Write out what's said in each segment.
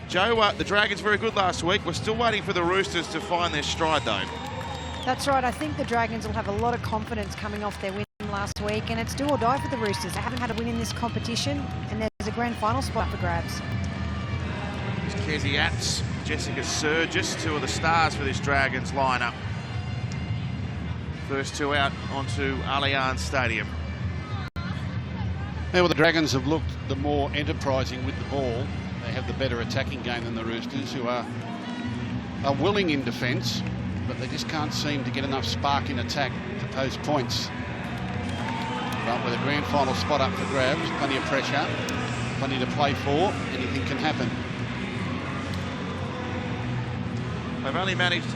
Joe, the Dragons very good last week. We're still waiting for the Roosters to find their stride, though. That's right. I think the Dragons will have a lot of confidence coming off their win last week, and it's do or die for the Roosters. They haven't had a win in this competition, and there's a grand final spot for grabs. There's Kezzy Apps, Jessica Surgis, two of the stars for this Dragons lineup. First two out onto Allianz Stadium. Yeah, well, the Dragons have looked the more enterprising with the ball. They have the better attacking game than the Roosters, who are willing in defence, but they just can't seem to get enough spark in attack to post points. But with a grand final spot up for grabs, plenty of pressure, plenty to play for, anything can happen. They've only managed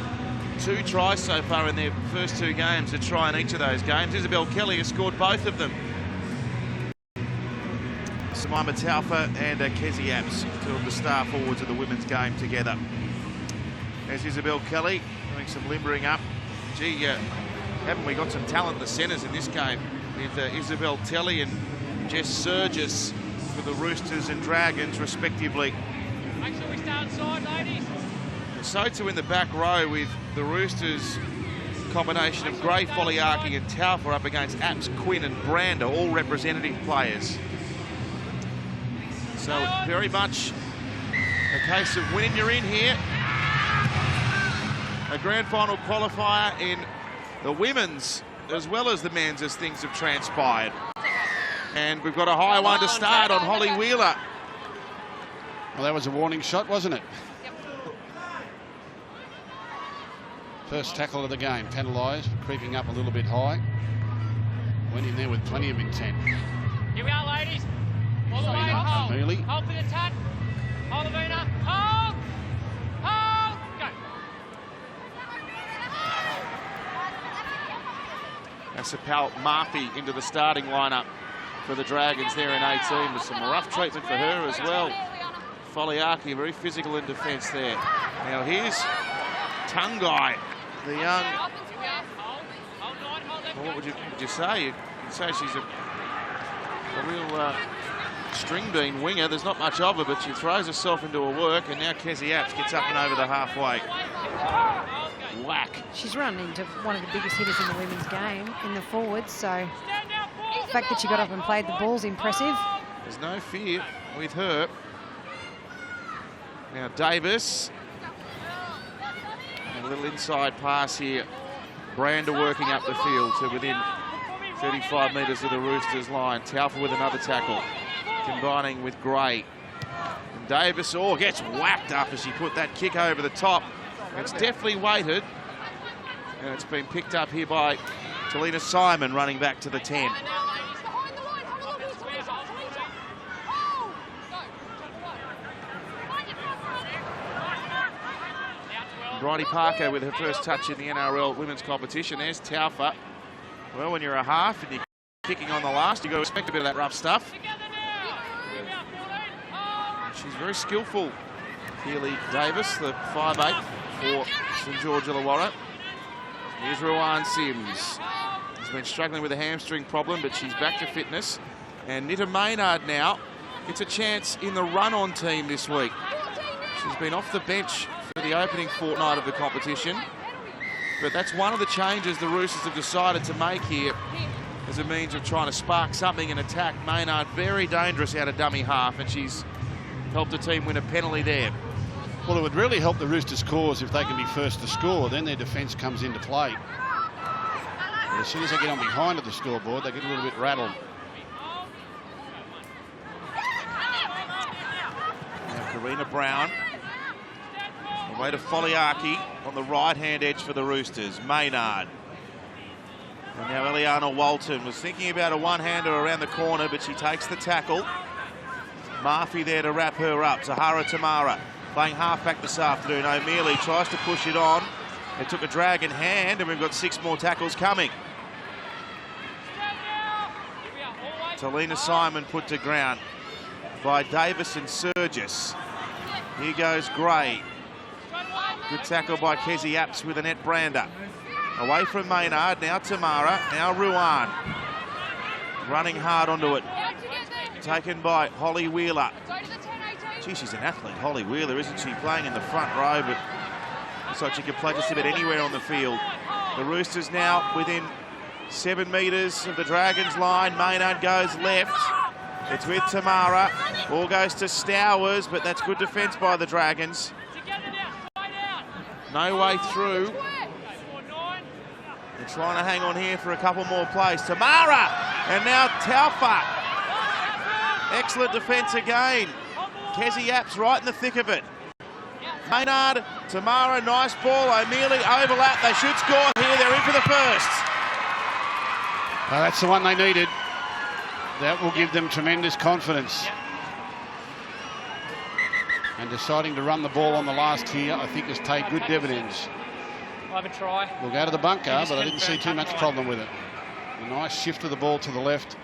2 tries so far in their first 2 games to try in each of those games. Isabel Kelly has scored both of them. Jemima Taufa and Kezzy Apps, two of the star forwards of the women's game together. There's Isabel Kelly doing some limbering up. Gee, haven't we got some talent in the centres in this game with Isabel Telly and Jess Surgis for the Roosters and Dragons, respectively. Make sure we start inside, ladies. So too in the back row with the Roosters combination of Gray, Foliaki and Taufa up against Apps, Quinn and Brander, all representative players. So very much a case of winning you're in here. A grand final qualifier in the women's as well as the men's as things have transpired. And we've got a high one to start on Holly Wheeler. Well, that was a warning shot, wasn't it? First tackle of the game, penalised, creeping up a little bit high. Went in there with plenty of intent. Here we are, ladies. All the way, hold. Mealy. Hold for the tap. Hold, Lavina. Hold. Hold. Go. Asapal Murphy into the starting lineup for the Dragons there in 18 with some rough treatment for her as well. Foliaki very physical in defence there. Now here's Tungai, the young, well, what would you say? You'd say she's a real string bean winger. There's not much of her, but she throws herself into her work, and now Kezzy Apps gets up and over the halfway. Whack. She's run into one of the biggest hitters in the women's game in the forwards, so the fact that she got up and played the ball's impressive. There's no fear with her. Now Davis. A little inside pass here. Brander working up the field to within 35 metres of the Roosters line. Taufa with another tackle, combining with Gray. And Davis gets whacked up as she put that kick over the top. It's definitely weighted. And it's been picked up here by Talina Simon running back to the 10. Bridie Parker with her first touch in the NRL women's competition. There's Taufa. Well, when you're a half and you're kicking on the last, you've got to expect a bit of that rough stuff. She's very skillful. Keely Davis, the 5'8" for St George Illawarra. Here's Ruan Sims. She's been struggling with a hamstring problem, but she's back to fitness. And Nita Maynard now gets a chance in the run-on team this week. She's been off the bench for the opening fortnight of the competition, but that's one of the changes the Roosters have decided to make here as a means of trying to spark something in attack. Maynard very dangerous out of dummy half, and she's helped the team win a penalty there. Well, it would really help the Roosters' cause if they can be first to score. Then their defence comes into play. But as soon as they get on behind of the scoreboard, they get a little bit rattled. Now Karina Brown. Away to Foliaki on the right-hand edge for the Roosters. Maynard. And now Eliana Walton was thinking about a one-hander around the corner, but she takes the tackle. Murphy there to wrap her up. Zahara Tamara playing halfback this afternoon. O'Mealy tries to push it on. It took a drag in hand, and we've got 6 more tackles coming. Talina Simon put to ground by Davis and Surgis. Here goes Gray. Good tackle by Kezzy Apps with Annette Brander. Away from Maynard, now Tamara, now Ruan. Running hard onto it. Taken by Holly Wheeler. Gee, she's an athlete, Holly Wheeler, isn't she? Playing in the front row, but looks like she can play just about anywhere on the field. The Roosters now within 7 metres of the Dragons line. Maynard goes left. It's with Tamara. Ball goes to Stowers, but that's good defence by the Dragons. No way through. They're trying to hang on here for a couple more plays. Tamara! And now Taufa. Excellent defence again. Kezi Apps right in the thick of it. Maynard, Tamara, nice ball. O'Mealy overlap. They should score here. They're in for the first. That's the one they needed. That will give them tremendous confidence. And deciding to run the ball on the last here, I think, has paid good dividends. I'll have a try. We'll go to the bunker, but I didn't see too much problem with it. A nice shift of the ball to the left.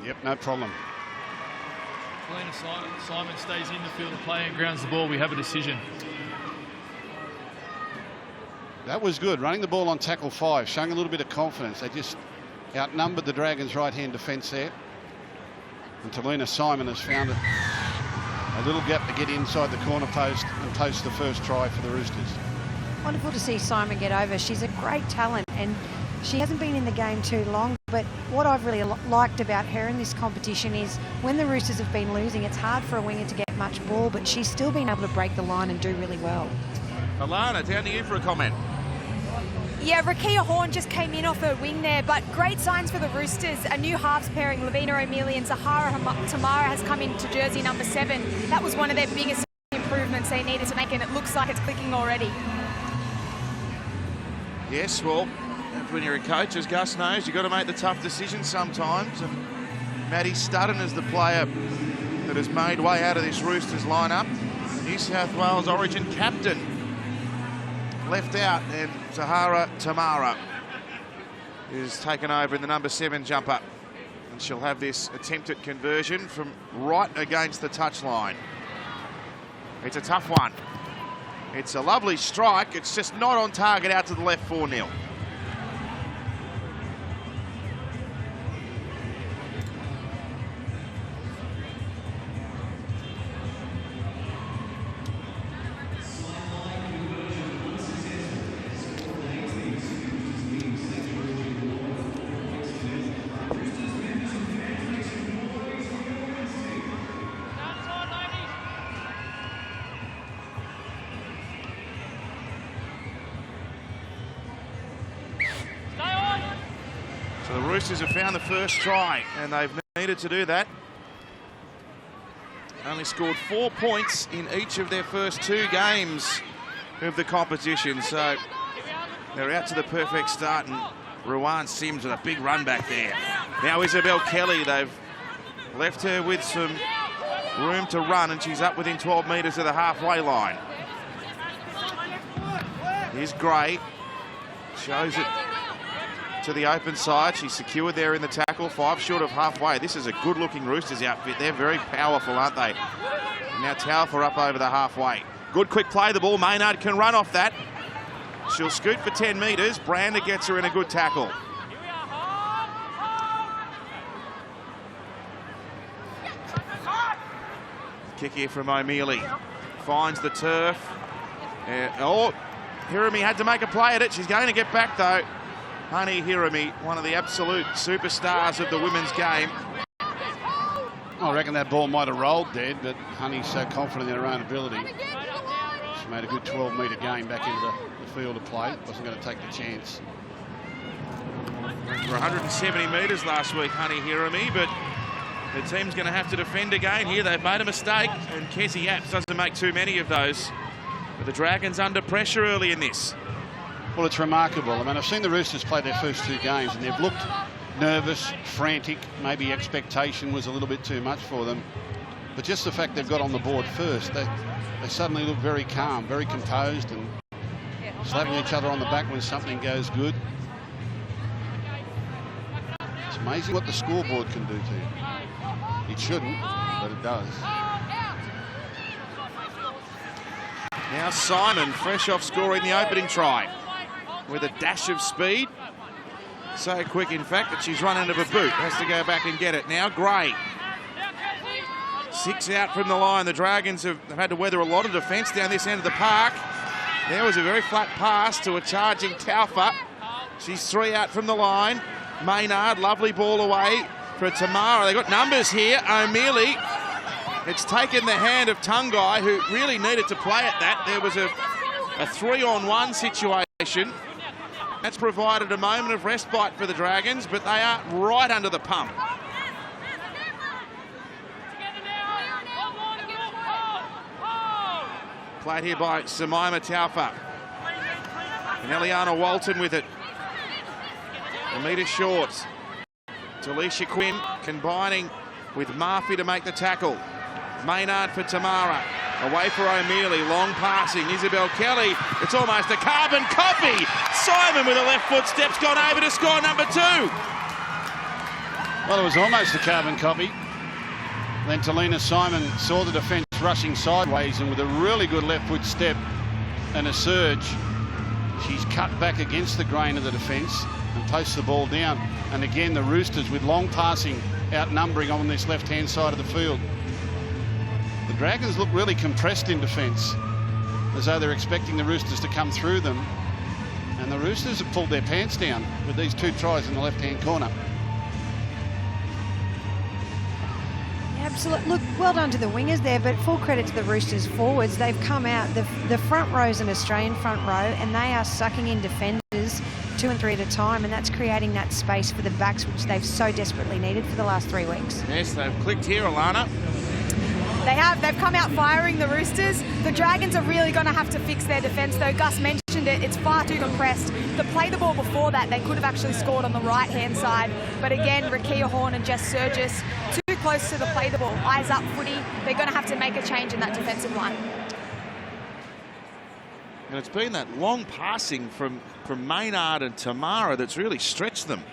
Yep, no problem. Simon stays in the field of play and grounds the ball. We have a decision. That was good. Running the ball on tackle 5, showing a little bit of confidence. They just outnumbered the Dragons' right-hand defence there. And Talina Simon has found a little gap to get inside the corner post and post the first try for the Roosters. Wonderful to see Simon get over. She's a great talent and she hasn't been in the game too long, but what I've really liked about her in this competition is when the Roosters have been losing, it's hard for a winger to get much ball, but she's still been able to break the line and do really well. Alana, down to you for a comment. Yeah, Rakia Horn just came in off her wing there, but great signs for the Roosters. A new halves pairing, Lavina O'Mealy and Zahara Tamara has come into jersey number 7. That was one of their biggest improvements they needed to make, and it looks like it's clicking already. Yes, well, when you're a coach, as Gus knows, you've got to make the tough decisions sometimes. And Maddie Studden is the player that has made way out of this Roosters lineup. New South Wales Origin captain left out, and Zahara Tamara is taken over in the number 7 jumper. And she'll have this attempt at conversion from right against the touchline. It's a tough one. It's a lovely strike. It's just not on target out to the left 4-0. So the Roosters have found the first try, and they've needed to do that. Only scored 4 points in each of their first 2 games of the competition, so they're out to the perfect start, and Ruan Sims with a big run back there. Now Isabel Kelly, they've left her with some room to run, and she's up within 12 metres of the halfway line. Here's Gray, shows it to the open side. She's secured there in the tackle, 5 short of halfway. This is a good-looking Roosters outfit. They're very powerful, aren't they? And now Taufa up over the halfway. Good quick play, the ball. Maynard can run off that. She'll scoot for 10 metres. Brander gets her in a good tackle. Kick here from O'Mealy. Finds the turf. Hirami had to make a play at it. She's going to get back, though. Honey Hirami, one of the absolute superstars of the women's game. I reckon that ball might have rolled dead, but Honey's so confident in her own ability. She made a good 12-metre game back into the field of play. Wasn't going to take the chance. For 170 metres last week, Honey Hirami, but the team's going to have to defend again here. They've made a mistake, and Kezi Apps doesn't make too many of those. But the Dragons under pressure early in this. Well, it's remarkable. I mean, I've seen the Roosters play their first 2 games, and they've looked nervous, frantic. Maybe expectation was a little bit too much for them. But just the fact they've got on the board first, they suddenly look very calm, very composed, and slapping each other on the back when something goes good. It's amazing what the scoreboard can do to you. It shouldn't, but it does. Now Simon, fresh off scoring the opening try, with a dash of speed. So quick, in fact, that she's run into a boot. Has to go back and get it now. Gray. 6 out from the line. The Dragons have had to weather a lot of defence down this end of the park. There was a very flat pass to a charging Taufa. She's 3 out from the line. Maynard, lovely ball away for Tamara. They've got numbers here. O'Mealy. It's taken the hand of Tungai, who really needed to play at that. There was a 3-on-1 situation. That's provided a moment of respite for the Dragons, but they are right under the pump. Played here by Samaima Taufa. And Eliana Walton with it. A metre short. Talisha Quinn combining with Murphy to make the tackle. Maynard for Tamara. Away for O'Mealy. Long passing. Isabel Kelly. It's almost a carbon copy. Simon with a left foot step's gone over to score number 2. Well, it was almost a carbon copy. Then Talina Simon saw the defence rushing sideways, and with a really good left foot step and a surge, she's cut back against the grain of the defence and posts the ball down. And again, the Roosters with long passing outnumbering on this left-hand side of the field. The Dragons look really compressed in defence, as though they're expecting the Roosters to come through them. And the Roosters have pulled their pants down with these 2 tries in the left-hand corner. Absolutely. Look, well done to the wingers there, but full credit to the Roosters forwards. They've come out. The front row is an Australian front row, and they are sucking in defenders 2 and 3 at a time, and that's creating that space for the backs, which they've so desperately needed for the last 3 weeks. Yes, they've clicked here, Alana. They have. They've come out firing the Roosters. The Dragons are really going to have to fix their defence, though. Gus mentioned it. It's far too compressed. To play the ball before that, they could have actually scored on the right-hand side. But again, Rakia Horn and Jess Surgis, too close to the play the ball. Eyes up footy. They're going to have to make a change in that defensive line. And it's been that long passing from Maynard and Tamara that's really stretched them.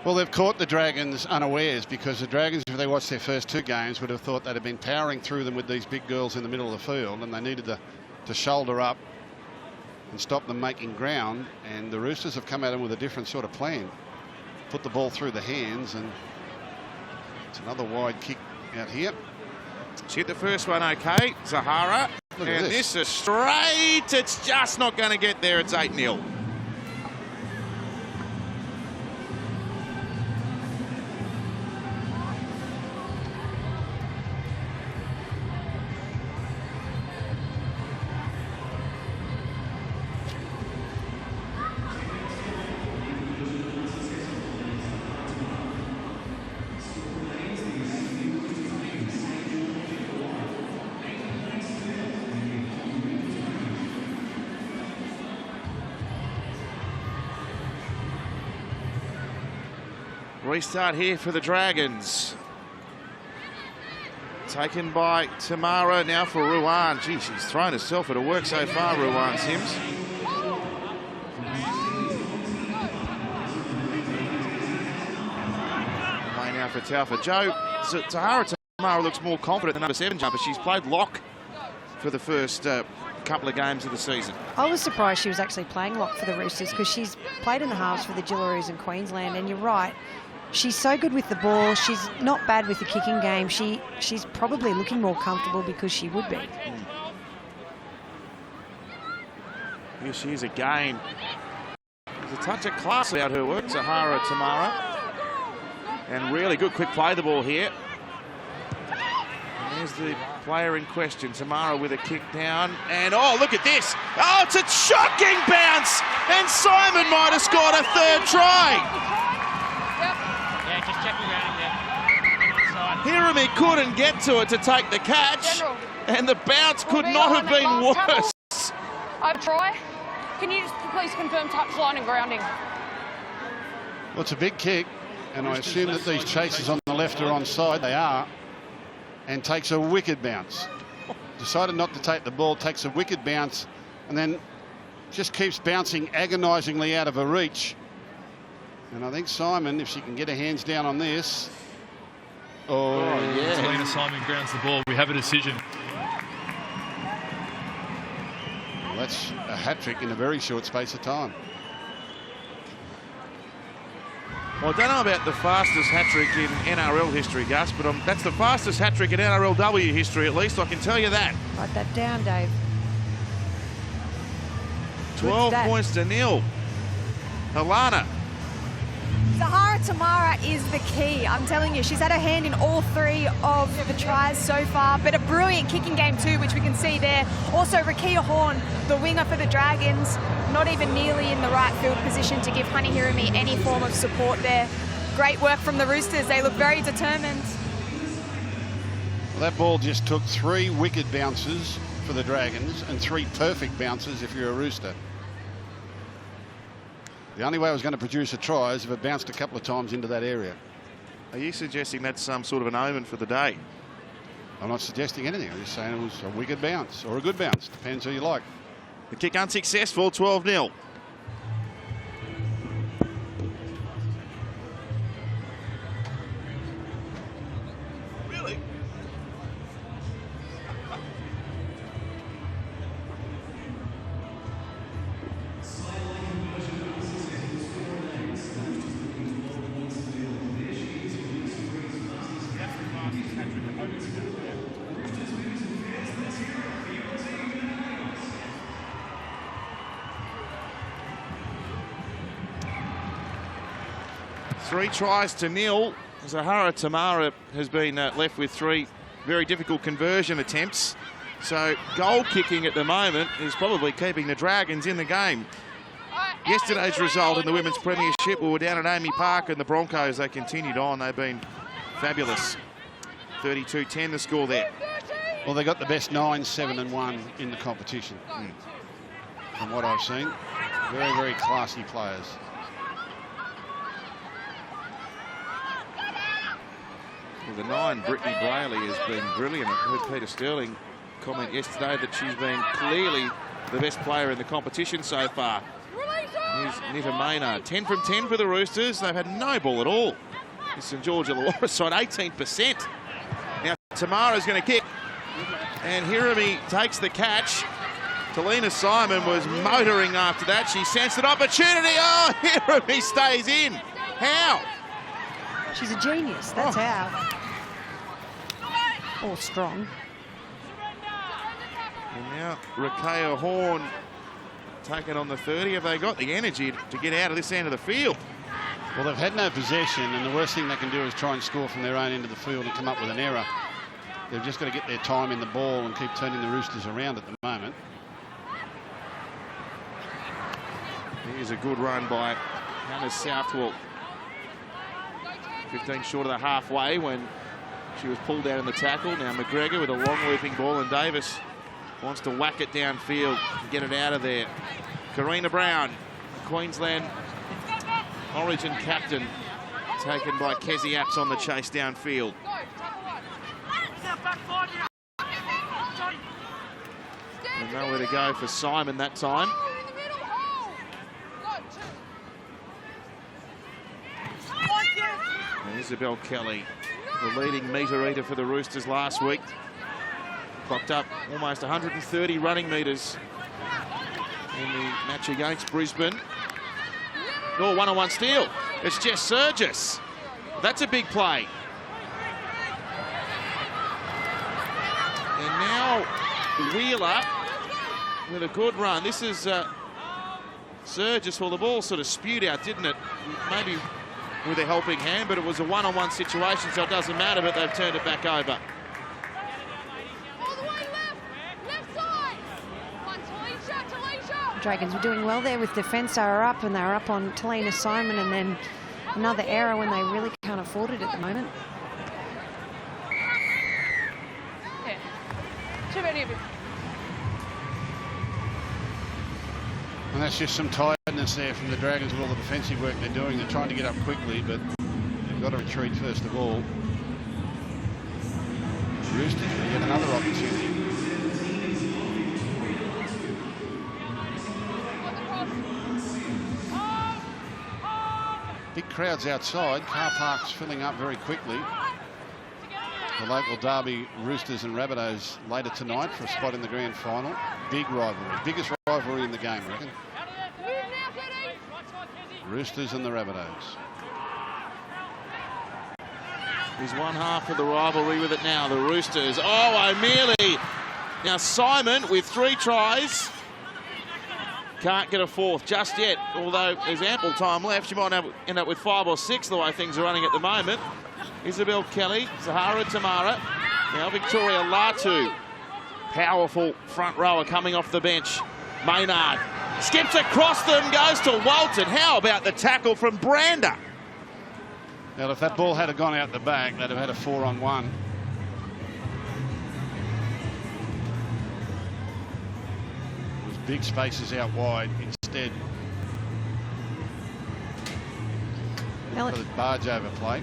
Well, they've caught the Dragons unawares, because the Dragons, if they watched their first 2 games, would have thought they'd have been powering through them with these big girls in the middle of the field, and they needed to shoulder up and stop them making ground. And the Roosters have come at them with a different sort of plan. Put the ball through the hands, and it's another wide kick out here. She hit the first one okay, Zahara. Look at and this is straight. It's just not going to get there. It's 8-0. Restart here for the Dragons. Taken by Tamara, now for Ruan. Gee, she's thrown herself at a work so far, Ruan Sims. Away now for Taufa. Joe, Tamara looks more confident than number 7 jumper. She's played lock for the first couple of games of the season. I was surprised she was actually playing lock for the Roosters, because she's played in the halves for the Jillaroos in Queensland, and you're right. She's so good with the ball. She's not bad with the kicking game. She's probably looking more comfortable because she would be. Here she is again. There's a touch of class about her work, Zahara Tamara. And really good quick play the ball here. And there's the player in question, Tamara, with a kick down. And oh, look at this. Oh, it's a shocking bounce. And Simon might have scored a 3rd try. Hirami couldn't get to it to take the catch, and the bounce could not have been worse. Troy, can you just please confirm touchline and grounding? Well, it's a big kick, and I assume that these chasers on the left are onside. They are, and takes a wicked bounce. Decided not to take the ball, takes a wicked bounce, and then just keeps bouncing agonisingly out of her reach. And I think Simon, if she can get her hands down on this. Oh, yeah. Talina Simon grounds the ball. We have a decision. Well, that's a hat-trick in a very short space of time. Well, I don't know about the fastest hat-trick in NRL history, Gus, but that's the fastest hat-trick in NRLW history, at least. I can tell you that. Write that down, Dave. 12 points to nil. Alana. Zahara Tamara is the key. I'm telling you, she's had her hand in all 3 of the tries so far, but a brilliant kicking game too, which we can see there. Also, Rakia Horn, the winger for the Dragons, not even nearly in the right field position to give Honey Hirami any form of support there. Great work from the Roosters. They look very determined. Well, that ball just took 3 wicked bounces for the Dragons and 3 perfect bounces if you're a Rooster. The only way I was going to produce a try is if it bounced a couple of times into that area. Are you suggesting that's some sort of an omen for the day? I'm not suggesting anything. I'm just saying it was a wicked bounce or a good bounce. Depends who you like. The kick unsuccessful, 12-0. Really? Three tries to nil. Zahara Tamara has been left with 3 very difficult conversion attempts. So goal kicking at the moment is probably keeping the Dragons in the game. Yesterday's result in the Women's Premiership, we were down at Amy Park, and the Broncos, they continued on. They've been fabulous. 32-10 the score there. Well, they got the best 9, 7 and 1 in the competition. From what I've seen. Very, very classy players. Well, the 9, Brittany Brayley, has been brilliant. I heard Peter Sterling comment yesterday that she's been clearly the best player in the competition so far. Here's Nita Maynard. 10 from 10 for the Roosters. They've had no ball at all. The St George Illawarra side, 18%. Now, Tamara's going to kick. And Hirami takes the catch. Talina Simon was motoring after that. She sensed an opportunity. Oh, Hirami stays in. How? She's a genius, that's how. All strong. And now Rakia Horn taking on the 30. Have they got the energy to get out of this end of the field? Well, they've had no possession, and the worst thing they can do is try and score from their own end of the field and come up with an error. They've just got to get their time in the ball and keep turning the Roosters around at the moment. Here's a good run by Hannah Southwell. 15 short of the halfway when she was pulled out in the tackle. Now McGregor with a long looping ball, and Davis wants to whack it downfield and get it out of there. Karina Brown, Queensland Origin captain, taken by Kezi Apps on the chase downfield. And nowhere to go for Simon that time. And Isabel Kelly, the leading metre eater for the Roosters last week, clocked up almost 130 running metres in the match against Brisbane. Oh, one-on-one steal. It's Jess Surgis. That's a big play. And now Wheeler with a good run. This is Surgis. Well, the ball sort of spewed out, didn't it? Maybe with a helping hand, but it was a one-on-one situation, so it doesn't matter, but they've turned it back over. Dragons were doing well there with defence. They were up, and they were up on Talina Simon, and then another error when they really can't afford it at the moment. Yeah. Too many of you. And that's just some tiredness there from the Dragons with all the defensive work they're doing. They're trying to get up quickly, but they've got to retreat first of all. Roosters will get another opportunity. Big crowds outside. Car parks filling up very quickly. The local derby, Roosters and Rabbitohs, later tonight for a spot in the grand final. Big rivalry. Biggest rivalry in the game, I reckon. Roosters and the Rabbitohs. is one half of the rivalry with it now. The Roosters. Oh, O'Mealy. Now Simon with 3 tries. Can't get a 4th just yet, although there's ample time left. She might end up with 5 or 6 the way things are running at the moment. Isabel Kelly, Zahara Tamara, now Victoria Latu. Powerful front rower coming off the bench. Maynard skips across them, goes to Walton. How about the tackle from Brander? Now, if that ball had gone out the back, they'd have had a 4-on-1. With big spaces out wide instead. Well, For the barge over play.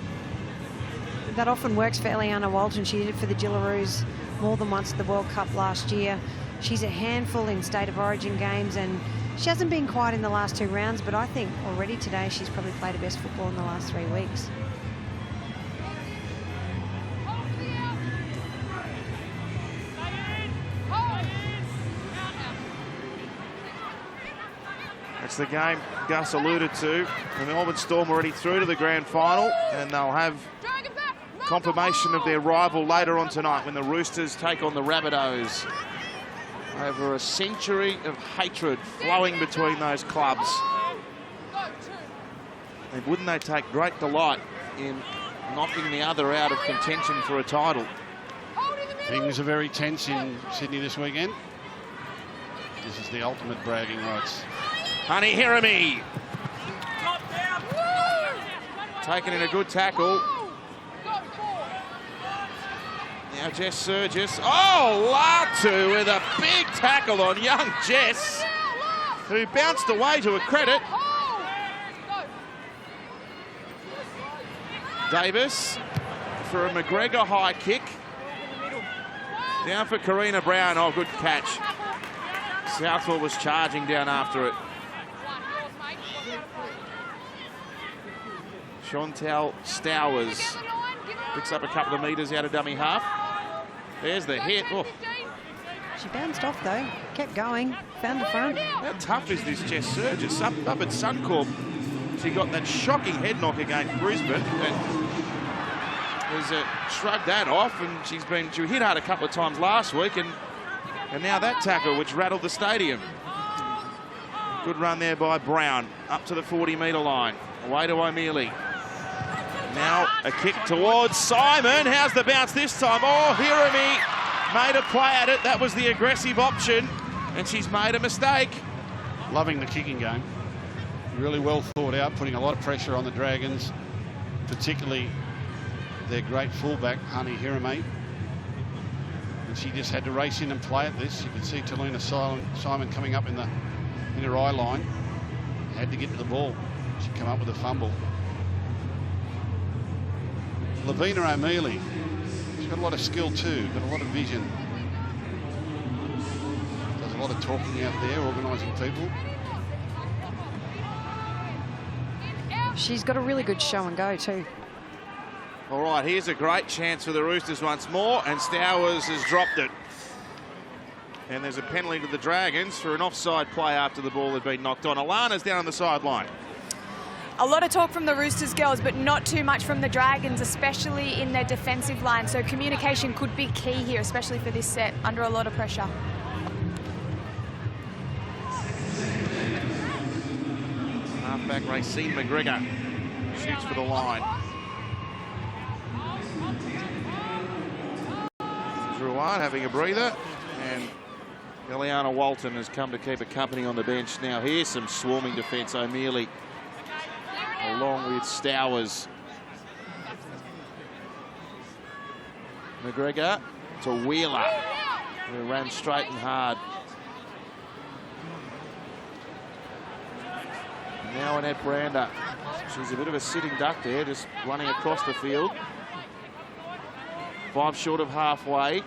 that often works for Eliana Walton. She did it for the Jillaroos more than once at the World Cup last year. She's a handful in State of Origin games, and she hasn't been quiet in the last 2 rounds, but I think already today she's probably played her best football in the last 3 weeks. That's the game Gus alluded to. The Melbourne Storm already through to the grand final, and they'll have confirmation of their rival later on tonight when the Roosters take on the Rabbitohs. Over a century of hatred flowing between those clubs. And wouldn't they take great delight in knocking the other out of contention for a title? Things are very tense in Sydney this weekend. This is the ultimate bragging rights. Honey Hirami. Taken in a good tackle. Now Jess Surgis. Oh, Latu with a big tackle on young Jess, who bounced away to a credit. Davis for a McGregor high kick. Down for Karina Brown. Oh, good catch. Southwell was charging down after it. Chantal Stowers picks up a couple of metres out of dummy half. There's the hit. Oh. She bounced off though, kept going, found the front. How tough is this Jess Surgis? Up at Suncorp, she got that shocking head knock against Brisbane and has shrugged that off, and she hit hard a couple of times last week, and now that tackle which rattled the stadium. Good run there by Brown, up to the 40-metre line, away to O'Mealy. Now a kick towards Simon. How's the bounce this time? Oh, Hirami made a play at it. That was the aggressive option, and she's made a mistake. Loving the kicking game. Really well thought out, putting a lot of pressure on the Dragons, particularly their great fullback, Honey Hirami. And she just had to race in and play at this. You could see Talina Simon coming up in her eye line. Had to get to the ball. She come up with a fumble. Lavina O'Mealy, she's got a lot of skill too, got a lot of vision. Does a lot of talking out there, organising people. She's got a really good show and go too. All right, here's a great chance for the Roosters once more, and Stowers has dropped it. And there's a penalty to the Dragons for an offside play after the ball had been knocked on. Alana's down on the sideline. A lot of talk from the Roosters girls, but not too much from the Dragons, especially in their defensive line. So communication could be key here, especially for this set, under a lot of pressure. Halfback Racine McGregor shoots for the line. Drouin having a breather, and Eliana Walton has come to keep her company on the bench. Now here's some swarming defence. O'Mealy along with Stowers. McGregor to Wheeler, who ran straight and hard. Now Annette Brander. She's a bit of a sitting duck there, just running across the field. 5 short of halfway.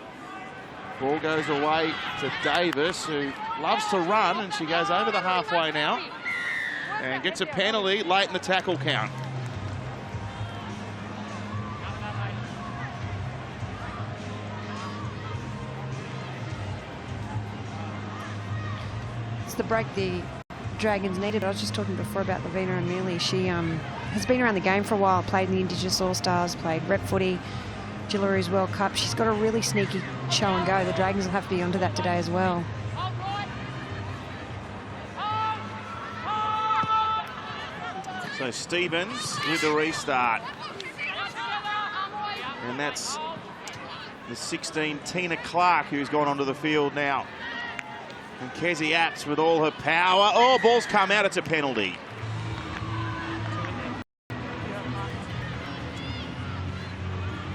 Ball goes away to Davis, who loves to run, and she goes over the halfway now and gets a penalty late in the tackle count. It's the break the Dragons needed. I was just talking before about Lavina O'Mealy. She has been around the game for a while, played in the Indigenous All-Stars, played rep footy, Jillaroos World Cup. She's got a really sneaky show and go. The Dragons will have to be onto that today as well. So Stevens with the restart. And that's the 16, Tina Clark, who's gone onto the field now. And Kezzy Apps with all her power. Oh, ball's come out. It's a penalty.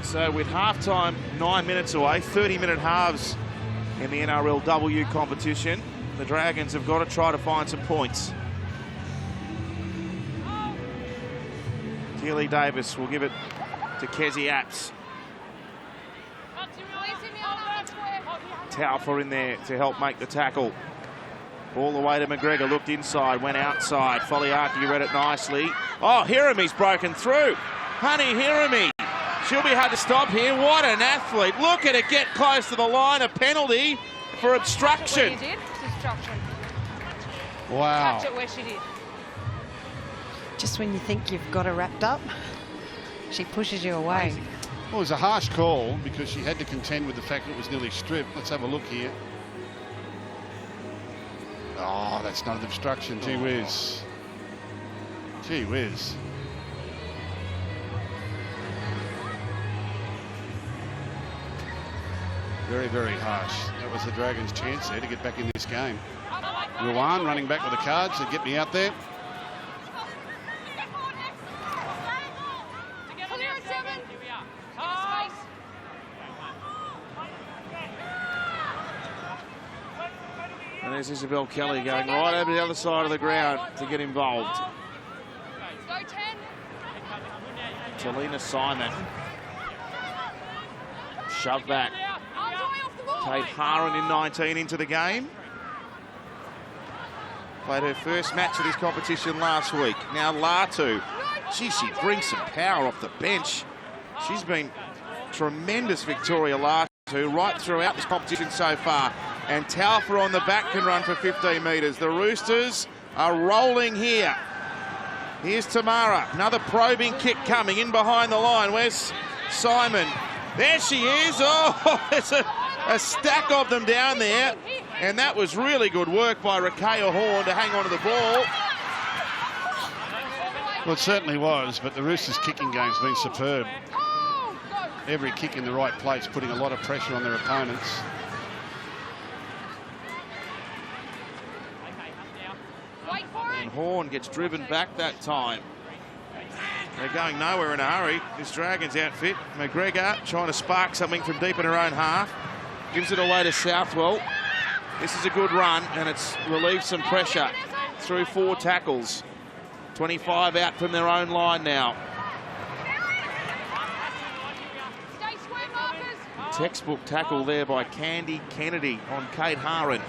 So with halftime 9 minutes away, 30-minute halves in the NRLW competition, the Dragons have got to try to find some points. Keely Davis will give it to Kezzy Apps. Taufer in there to help make the tackle. All the way to McGregor, looked inside, went outside. Foliaki read it nicely. Oh, Hirami's broken through. Honey Hirami. She'll be hard to stop here. What an athlete. Look at it get close to the line. A penalty for obstruction. Catch it where you did. It's obstruction. Wow. Catch it where she did. Just when you think you've got her wrapped up, she pushes you away. Well, it was a harsh call because she had to contend with the fact that it was nearly stripped. Let's have a look here. Oh, that's not an obstruction. Gee whiz. Gee whiz. Very, very harsh. That was the Dragons' chance there to get back in this game. Ruan running back with the cards to get me out there. And there's Isabel Kelly going right over the other side of the ground to get involved. Talina Simon. Shove back. Kate Haran in 19 into the game. Played her first match of this competition last week. Now Latu. Gee, she brings some power off the bench. She's been tremendous, Victoria Latu, right throughout this competition so far. And Taufer on the back can run for 15 metres. The Roosters are rolling here. Here's Tamara. Another probing kick coming in behind the line. Where's Simon? There she is. Oh, there's a stack of them down there. And that was really good work by Rakea Horn to hang on to the ball. Well, it certainly was, but the Roosters' kicking game's been superb. Every kick in the right place, putting a lot of pressure on their opponents. And Horn gets driven back that time. They're going nowhere in a hurry. This Dragons outfit. McGregor trying to spark something from deep in her own half. Gives it away to Southwell. This is a good run, and it's relieved some pressure through 4 tackles. 25 out from their own line now. Textbook tackle there by Candy Kennedy on Kate Haran.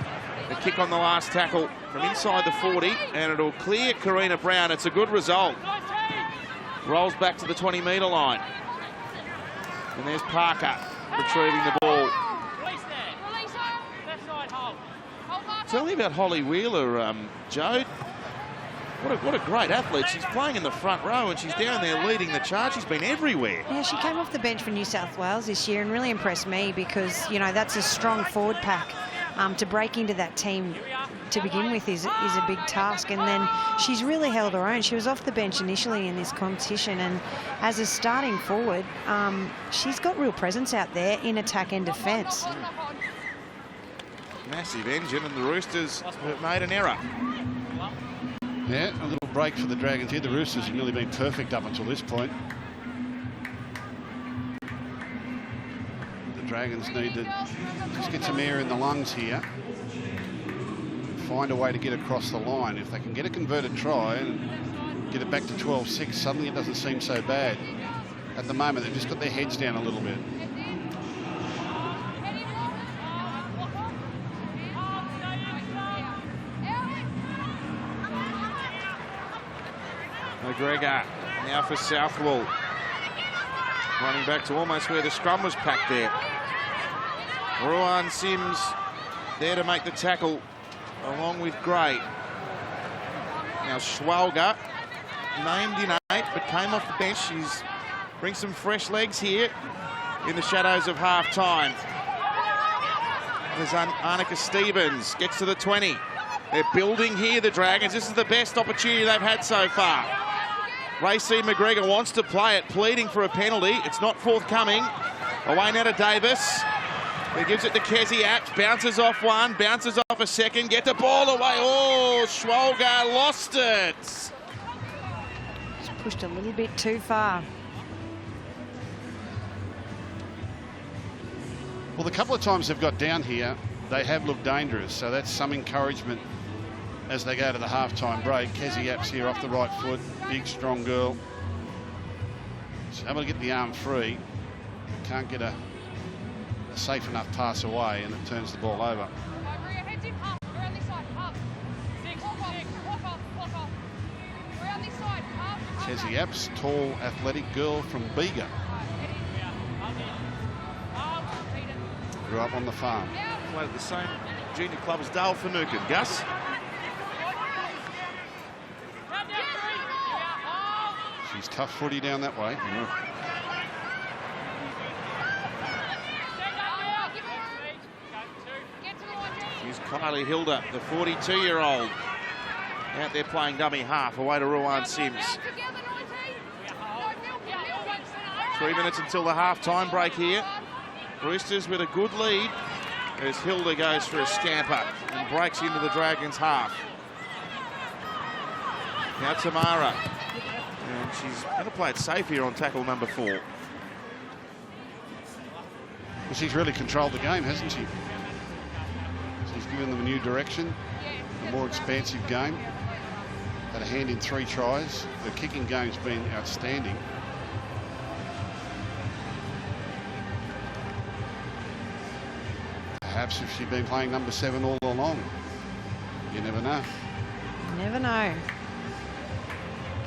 The kick on the last tackle from inside the 40, and it'll clear Karina Brown. It's a good result. Rolls back to the 20-metre line. And there's Parker retrieving the ball. Tell me about Holly Wheeler, Joe. What a great athlete. She's playing in the front row and she's down there leading the charge. She's been everywhere. Yeah, she came off the bench for New South Wales this year and really impressed me because, you know, that's a strong forward pack. To break into that team to begin with is a big task, and then she's really held her own. She was off the bench initially in this competition, and as a starting forward, she's got real presence out there in attack and defence. Massive engine, and the Roosters have made an error. Yeah, a little break for the Dragons here. The Roosters have nearly been perfect up until this point. The Dragons need to just get some air in the lungs here. Find a way to get across the line. If they can get a converted try and get it back to 12-6, suddenly it doesn't seem so bad. At the moment, they've just got their heads down a little bit. McGregor now for Southwell. Running back to almost where the scrum was packed there. Ruan Sims there to make the tackle along with Gray. Now Schwalger named in 8, but came off the bench. She's brings some fresh legs here in the shadows of half-time. There's Arnica Stevens, gets to the 20. They're building here, the Dragons. This is the best opportunity they've had so far. Racy McGregor wants to play it, pleading for a penalty. It's not forthcoming. Away now to Davis. He gives it to Kezzy Apps, bounces off one, bounces off a second, get the ball away. Oh, Schwolger lost it. Just pushed a little bit too far. Well, the couple of times they've got down here, they have looked dangerous, so that's some encouragement as they go to the half-time break. Kezzy Apps here off the right foot, big, strong girl. She's able to get the arm free, can't get a safe enough pass away, and it turns the ball over. Kezzy Apps, tall, athletic girl from Bega. Grew up on the farm. Played at the same junior club as Dale Finucane. Gus? She's tough footy down that way. Here's Kylie Hilda, the 42-year-old, out there playing dummy half, away to Ruan Sims. 3 minutes until the half-time break here. Roosters with a good lead as Hilda goes for a scamper and breaks into the Dragons' half. Now Tamara, and she's going to play it safe here on tackle number 4. Well, she's really controlled the game, hasn't she? She's given them a new direction, a more expansive game. Had a hand in 3 tries. Her kicking game's been outstanding. Perhaps if she'd been playing number 7 all along. You never know. You never know.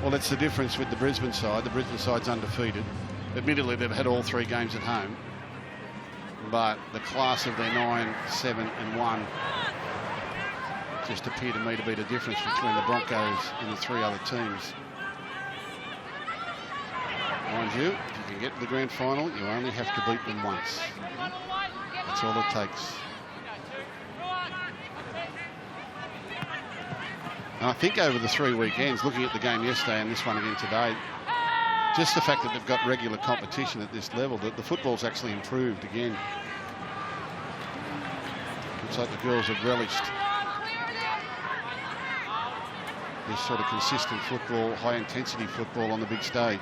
Well, that's the difference with the Brisbane side. The Brisbane side's undefeated. Admittedly, they've had all 3 games at home. But the class of their 9, 7 and 1 just appear to me to be the difference between the Broncos and the 3 other teams. Mind you, if you can get to the grand final, you only have to beat them once. That's all it takes. And I think over the 3 weekends, looking at the game yesterday and this one again today, just the fact that they've got regular competition at this level, that the football's actually improved again. Looks like the girls have relished this sort of consistent football, high-intensity football on the big stage.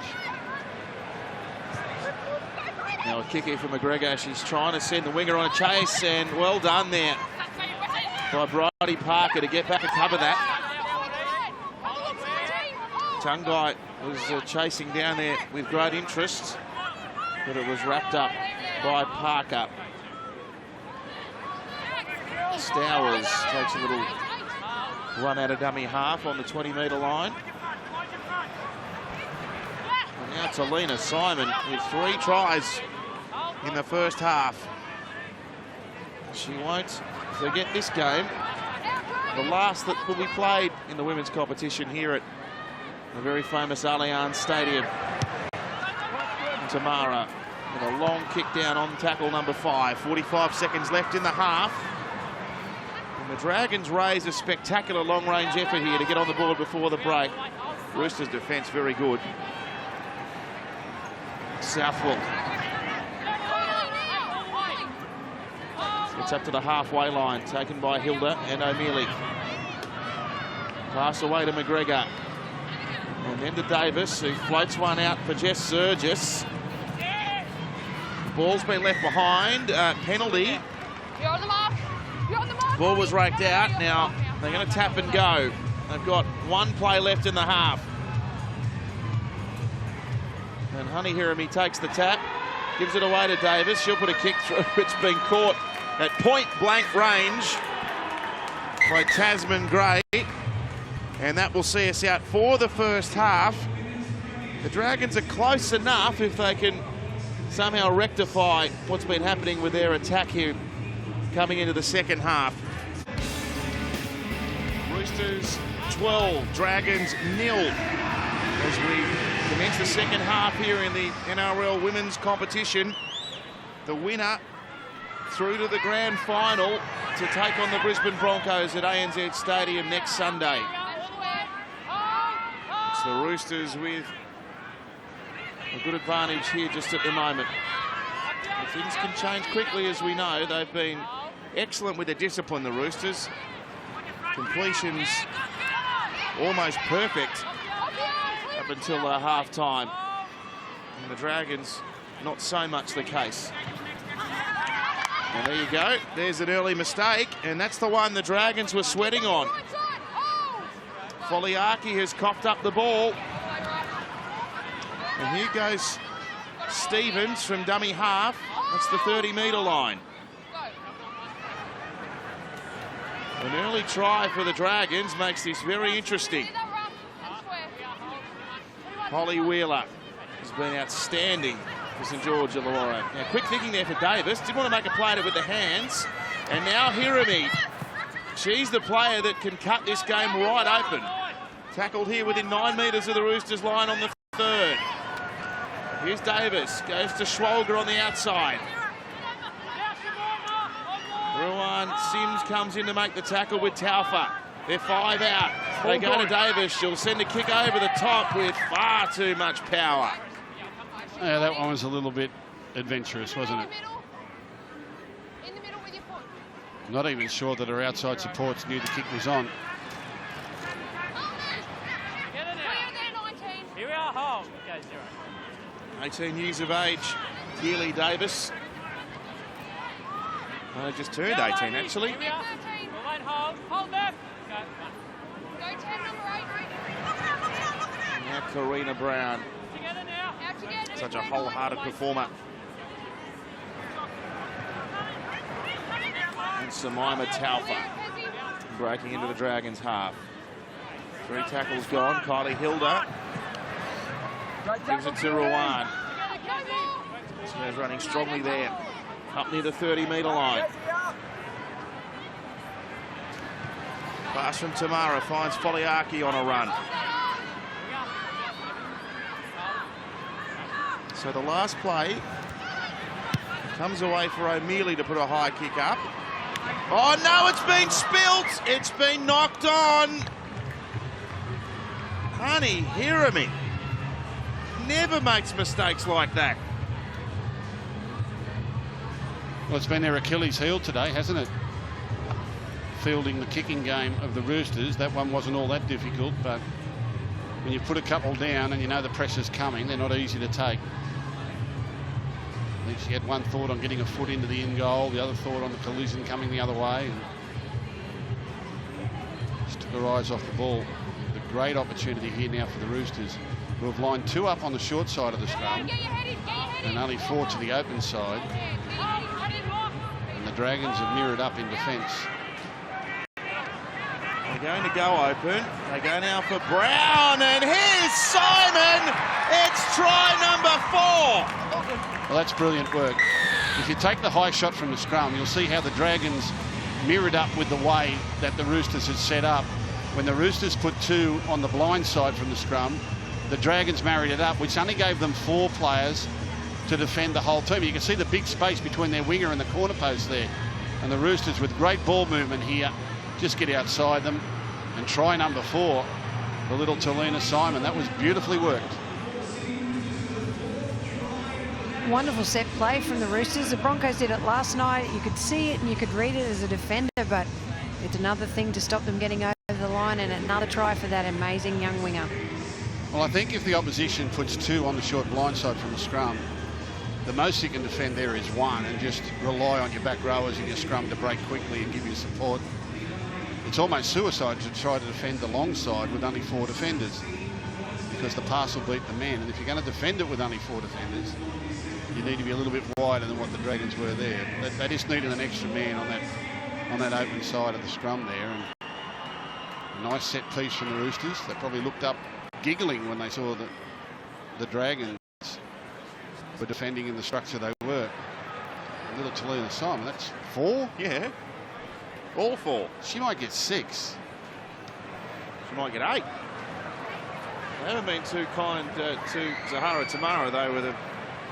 Now a kick here from McGregor. She's trying to send the winger on a chase, and well done there by Bridie Parker to get back and cover that. Tungai was chasing down there with great interest, but it was wrapped up by Parker. Stowers takes a little run out of dummy half on the 20-metre line. And now to Lena Simon with 3 tries in the first half. She won't forget this game, the last that will be played in the women's competition here at the very famous Allianz Stadium. Tamara with a long kick down on tackle number 5. 45 seconds left in the half. And the Dragons raise a spectacular long-range effort here to get on the board before the break. Roosters' defence very good. Southwell gets up to the halfway line, taken by Hilda and O'Mealy. Pass away to McGregor. And then to Davis, who floats one out for Jess Surgis. Ball's been left behind. Penalty. You're on the mark. You're on the mark. Ball was raked out. Now they're going to tap and go. They've got 1 play left in the half. And Honey Hirami takes the tap, gives it away to Davis. She'll put a kick through. It's been caught at point-blank range by Tasman Gray. And that will see us out for the first half. The Dragons are close enough if they can somehow rectify what's been happening with their attack here coming into the second half. Roosters 12, Dragons 0. as we commence the second half here in the NRL women's competition. The winner through to the grand final to take on the Brisbane Broncos at ANZ Stadium next Sunday. It's the Roosters with a good advantage here just at the moment. But things can change quickly, as we know. They've been excellent with their discipline, the Roosters. Completions almost perfect up until half-time. And the Dragons, not so much the case. And there you go. There's an early mistake, and that's the one the Dragons were sweating on. Foliaki has coughed up the ball. And here goes Stevens from dummy half. That's the 30-metre line. An early try for the Dragons makes this very interesting. Holly Wheeler has been outstanding for St George Illawarra. Now, quick thinking there for Davis. Didn't want to make a play at it with the hands. And now Hirami. She's the player that can cut this game right open. Tackled here within 9 metres of the Roosters line on the third. Here's Davis. Goes to Schwalger on the outside. Ruan Sims comes in to make the tackle with Taufa. They're 5 out. They go to Davis. She'll send a kick over the top with far too much power. Yeah, that one was a little bit adventurous, wasn't it? Not even sure that her outside supports knew the kick was on. Here we are, hold. 18 years of age, Keely Davis. Just turned 18, actually. Here we are. Hold them. Go 10, number 8. Now Karina Brown. Together now. Out together. Such a wholehearted performer. And Samaima Taufa breaking into the Dragons' half. 3 tackles gone. Kylie Hilda gives it to Ruan. She's running strongly there, up near the 30-metre line. Pass from Tamara finds Foliaki on a run. So the last play comes away for O'Mealy to put a high kick up. Oh no, it's been spilt. It's been knocked on. Honey, Hirami never makes mistakes like that. Well, it's been their Achilles heel today, hasn't it? Fielding the kicking game of the Roosters. That one wasn't all that difficult, but when you put a couple down and you know the pressure's coming, they're not easy to take. I think she had one thought on getting a foot into the in goal, the other thought on the collision coming the other way. And just took her eyes off the ball. The great opportunity here now for the Roosters, who have lined 2 up on the short side of the scrum and only 4 to the open side. And the Dragons have mirrored up in defence. They're going to go open. They go now for Brown, and here's Simon. It's try number 4. Well, that's brilliant work. If you take the high shot from the scrum, you'll see how the Dragons mirrored up with the way that the Roosters had set up. When the Roosters put 2 on the blind side from the scrum, the Dragons married it up, which only gave them 4 players to defend the whole team. You can see the big space between their winger and the corner post there. And the Roosters, with great ball movement here, just get outside them. And try number 4, the little Talina Simon. That was beautifully worked. Wonderful set play from the Roosters. The Broncos did it last night. You could see it and you could read it as a defender, but it's another thing to stop them getting over the line, and another try for that amazing young winger. Well, I think if the opposition puts 2 on the short blind side from the scrum, the most you can defend there is 1, and just rely on your back rowers in your scrum to break quickly and give you support. It's almost suicide to try to defend the long side with only 4 defenders, because the pass will beat the man. And if you're going to defend it with only 4 defenders, you need to be a little bit wider than what the Dragons were there. They just needed an extra man on that open side of the scrum there. And a nice set piece from the Roosters. They probably looked up giggling when they saw that the Dragons were defending in the structure they were. A little Talina Simon, that's 4? Yeah, all 4. She might get 6. She might get 8. They haven't been too kind to Zahara Tamara, though, with a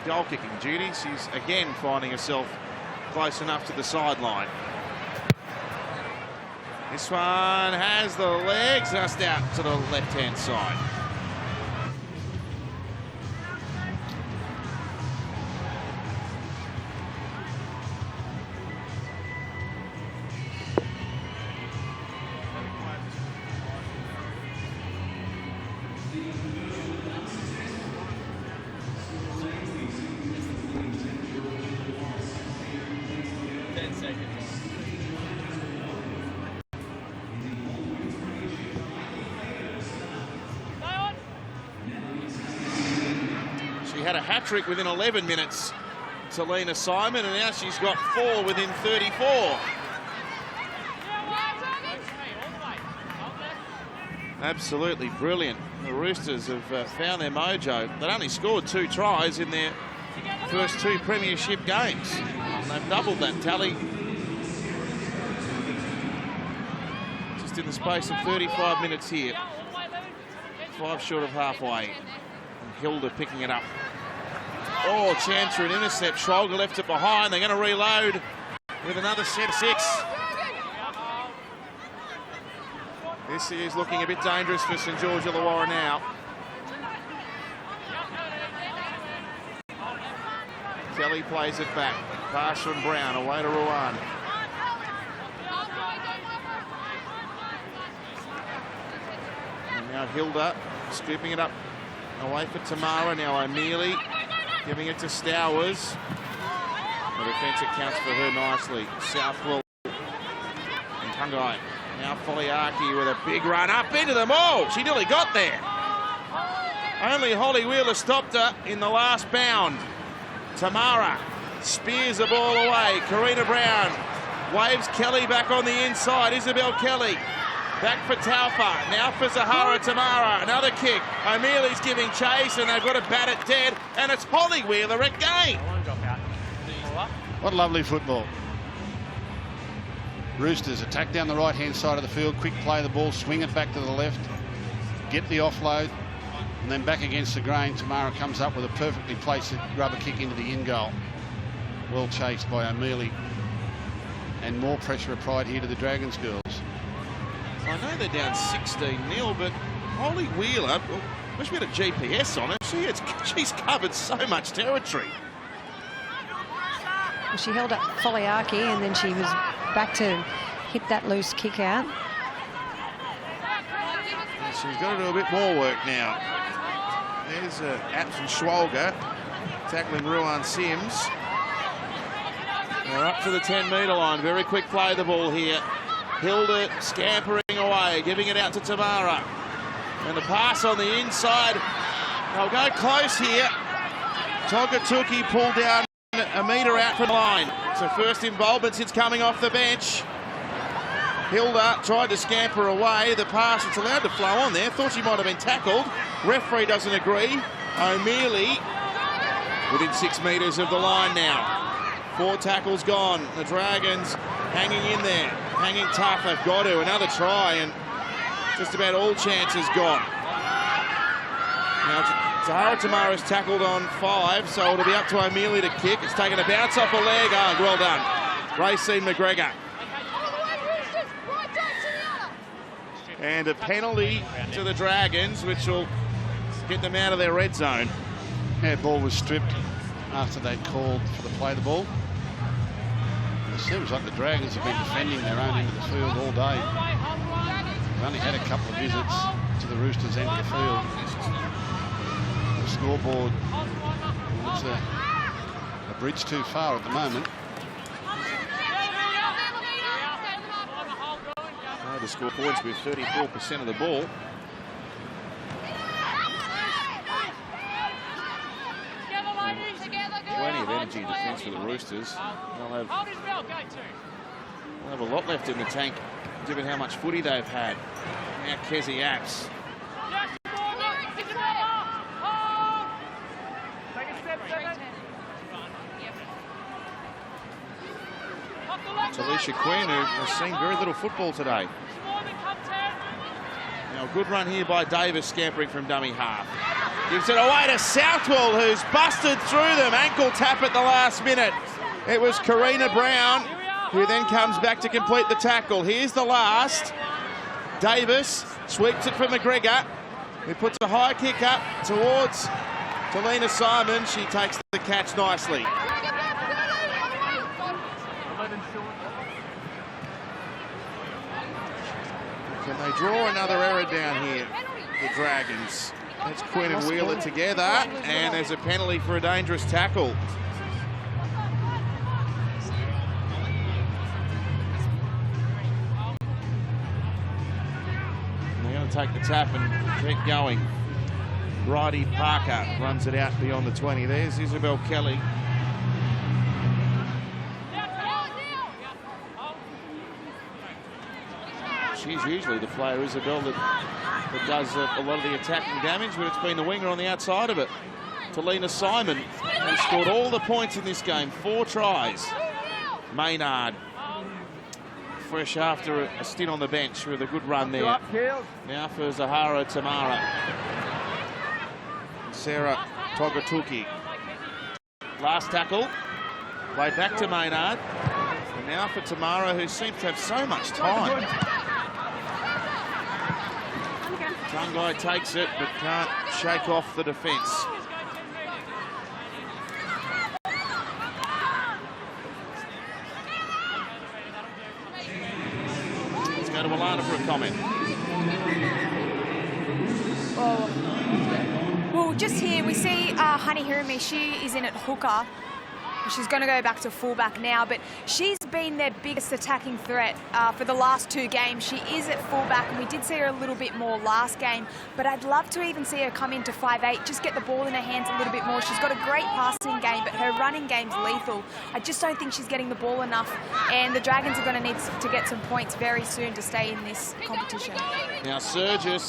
goal-kicking duty. She's again finding herself close enough to the sideline. This one has the legs just out to the left-hand side. Had a hat-trick within 11 minutes, Talina Simon, and now she's got 4 within 34. Absolutely brilliant. The Roosters have found their mojo. They'd only scored 2 tries in their first 2 premiership games. And they've doubled that tally just in the space of 35 minutes here. 5 short of halfway. And Hilda picking it up. Oh, chance for an intercept. Scholger left it behind. They're going to reload with another set of 6. This is looking a bit dangerous for St George Illawarra now. Kelly plays it back. Pass from Brown away to Ruan. And now Hilda scooping it up away for Tamara. Now O'Mealy giving it to Stowers. The defence accounts for her nicely. Southwell and Tungai. Now Foliaki with a big run up into the maul. She nearly got there. Only Holly Wheeler stopped her in the last bound. Tamara spears the ball away. Karina Brown waves Kelly back on the inside. Isabel Kelly back for Taufa. Now for Zahara Tamara. Another kick. O'Mealy's giving chase and they've got to bat it dead. And it's Holly Wheeler at gain. What lovely football. Roosters attack down the right-hand side of the field. Quick play of the ball. Swing it back to the left. Get the offload. And then back against the grain. Tamara comes up with a perfectly placed rubber kick into the in goal. Well chased by O'Mealy. And more pressure applied here to the Dragons girls. I know they're down 16-0, but Holly Wheeler, well, wish we had a GPS on her. She's covered so much territory. Well, she held up Foliaki and then she was back to hit that loose kick out. And she's got to do a bit more work now. There's Apps and Schwalger tackling Ruan Sims. They're up to the 10-metre line. Very quick play of the ball here. Hilda scampering away, giving it out to Tamara. And the pass on the inside. They'll go close here. Togatuki pulled down a metre out from the line. It's her first involvement since coming off the bench. Hilda tried to scamper away. The pass, it's allowed to flow on there. Thought she might have been tackled. Referee doesn't agree. O'Mealy within 6 metres of the line now. 4 tackles gone. The Dragons hanging in there. Hanging tough, they've got to. Another try and just about all chances gone. Now Zahara Tamara's tackled on 5, so it'll be up to O'Mealy to kick. It's taken a bounce off a leg. Oh, well done. Racine McGregor. And a penalty to the Dragons, which will get them out of their red zone. Yeah, ball was stripped after they'd called for the play of the ball. It seems like the Dragons have been defending their own end of the field all day. They've only had a couple of visits to the Roosters' end of the field. The scoreboard looks a bridge too far at the moment. Trying to score points with 34% of the ball. Plenty of energy defence for the Roosters. They'll have a lot left in the tank, given how much footy they've had. Now Kezi Apps. Talisha Quinn, who has seen very little football today. Now A good run here by Davis, scampering from dummy half. Gives it away to Southwell, who's busted through them. Ankle tap at the last minute. It was Karina Brown, who then comes back to complete the tackle. Here's the last. Davis sweeps it from McGregor, who puts a high kick up towards Talina Simon. She takes the catch nicely. Can they draw another error down here, the Dragons? That's Quinn and Wheeler together, and there's a penalty for a dangerous tackle. They're going to take the tap and keep going. Bridie Parker runs it out beyond the 20. There's Isabel Kelly. She's usually the player, Isabel, that does a lot of the attacking damage, but it's been the winger on the outside of it. Talina Simon, who scored all the points in this game, 4 tries. Maynard, fresh after a stint on the bench with a good run there. Now for Zahara Tamara. Sarah Togatuki. Last tackle, played back to Maynard. And now for Tamara, who seems to have so much time. Tungai takes it, but can't shake off the defence. Let's go to Alana for a comment. Well, just here we see Honey Hirumi. She is in at hooker. She's going to go back to fullback now, but she's been their biggest attacking threat for the last 2 games. She is at fullback, and we did see her a little bit more last game, but I'd love to even see her come into 5'8", just get the ball in her hands a little bit more. She's got a great passing game, but her running game's lethal. I just don't think she's getting the ball enough, and the Dragons are going to need to get some points very soon to stay in this competition. Now Surgis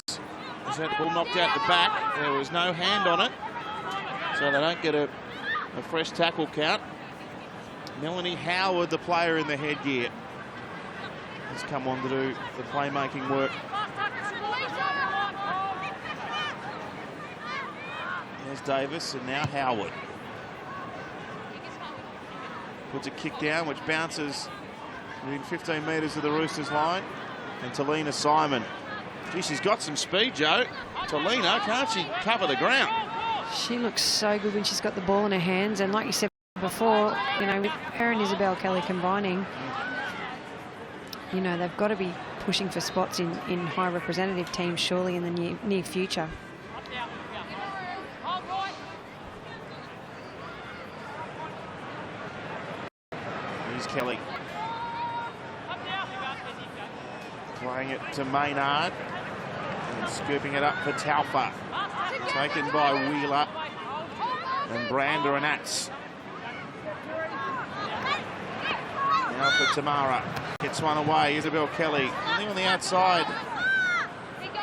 has had the ball knocked out the back. There was no hand on it, so they don't get a fresh tackle count. Melanie Howard, the player in the headgear, has come on to do the playmaking work. There's Davis, and now Howard. Puts a kick down, which bounces within 15 metres of the Roosters line. And Talina Simon. Gee, she's got some speed, Joe. Talina, can't she cover the ground? She looks so good when she's got the ball in her hands, and like you said before, you know, with her and Isabel Kelly combining, you know, they've got to be pushing for spots in high representative teams surely in the near future. Here's Kelly. Playing it to Maynard. And scooping it up for Taufa. Taken by Wheeler. And Brander and Atz. Now for Tamara. Gets one away. Isabel Kelly. I think on the outside.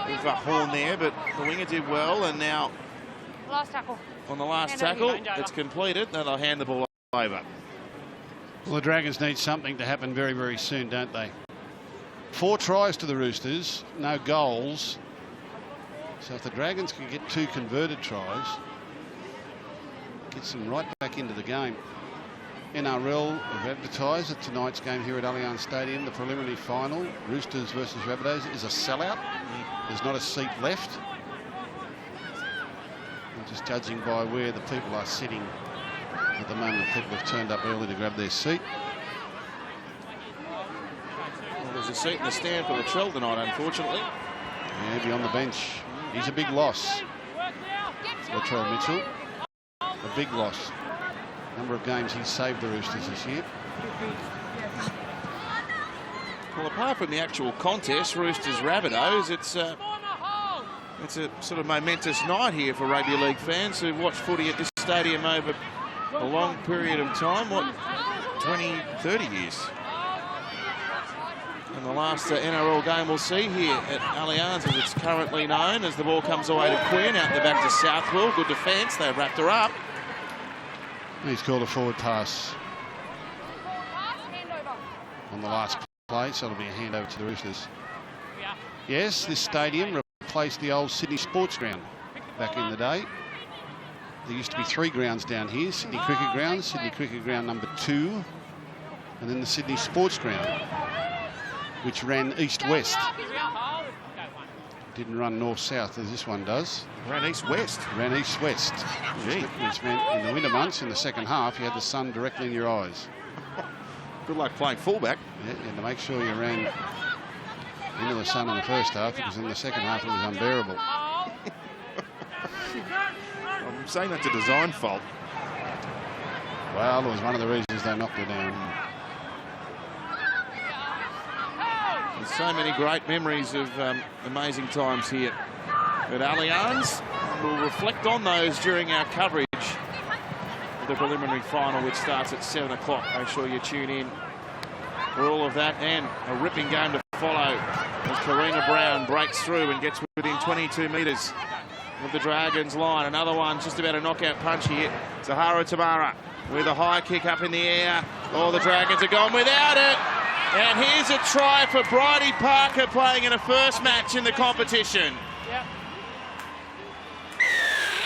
There's a horn there, but the winger did well. And now Last tackle. on the last tackle, it's completed. Now they'll hand the ball over. Well, the Dragons need something to happen very, very soon, don't they? 4 tries to the Roosters, no goals. So if the Dragons can get 2 converted tries, gets them right back into the game. NRL have advertised that tonight's game here at Allianz Stadium, the preliminary final, Roosters versus Rabbitohs, is a sellout. There's not a seat left. And just judging by where the people are sitting at the moment, people have turned up early to grab their seat. Well, there's a seat in the stand for Latrell tonight, unfortunately. Yeah, beyond the bench. He's a big loss. Latrell Mitchell. A big loss. Number of games he's saved the Roosters this year. Well, apart from the actual contest, Roosters-Rabbitohs, it's a sort of momentous night here for rugby league fans who watch footy at this stadium over a long period of time, what, 20, 30 years. And the last NRL game we'll see here at Allianz, as it's currently known, as the ball comes away to Quinn, out the back to Southwell. Good defence, they've wrapped her up. He's called a forward pass on the last play, so it'll be a handover to the Roosters. Yes, this stadium replaced the old Sydney Sports Ground back in the day. There used to be 3 grounds down here: Sydney Cricket Ground, Sydney Cricket Ground number 2, and then the Sydney Sports Ground, which ran east-west. Didn't run north-south as this one does. Ran east-west. Ran east-west. Which meant in the winter months, in the second half, you had the sun directly in your eyes. Good luck playing fullback. Yeah, and to make sure you ran into the sun in the first half, because in the second half it was unbearable. I'm saying that's a design fault. Well, it was one of the reasons they knocked her down. There's so many great memories of amazing times here at Allianz. We'll reflect on those during our coverage of the preliminary final, which starts at 7 o'clock. Make sure you tune in for all of that, and a ripping game to follow as Karina Brown breaks through and gets within 22 metres of the Dragons line. Another one just about a knockout punch here. Zahara Tamara with a high kick up in the air. Oh, the Dragons are gone without it. And here's a try for Bridie Parker, playing in a first match in the competition.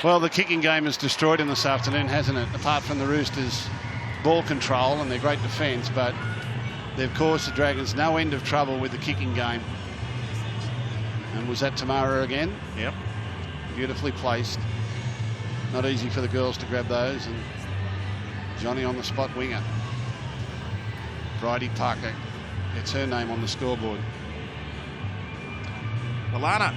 Well, the kicking game is destroyed in this afternoon, hasn't it? Apart from the Roosters' ball control and their great defence, but they've caused the Dragons no end of trouble with the kicking game. And was that Tamara again? Yep. Beautifully placed. Not easy for the girls to grab those. And Johnny on the spot winger. Bridie Parker gets her name on the scoreboard. Alana.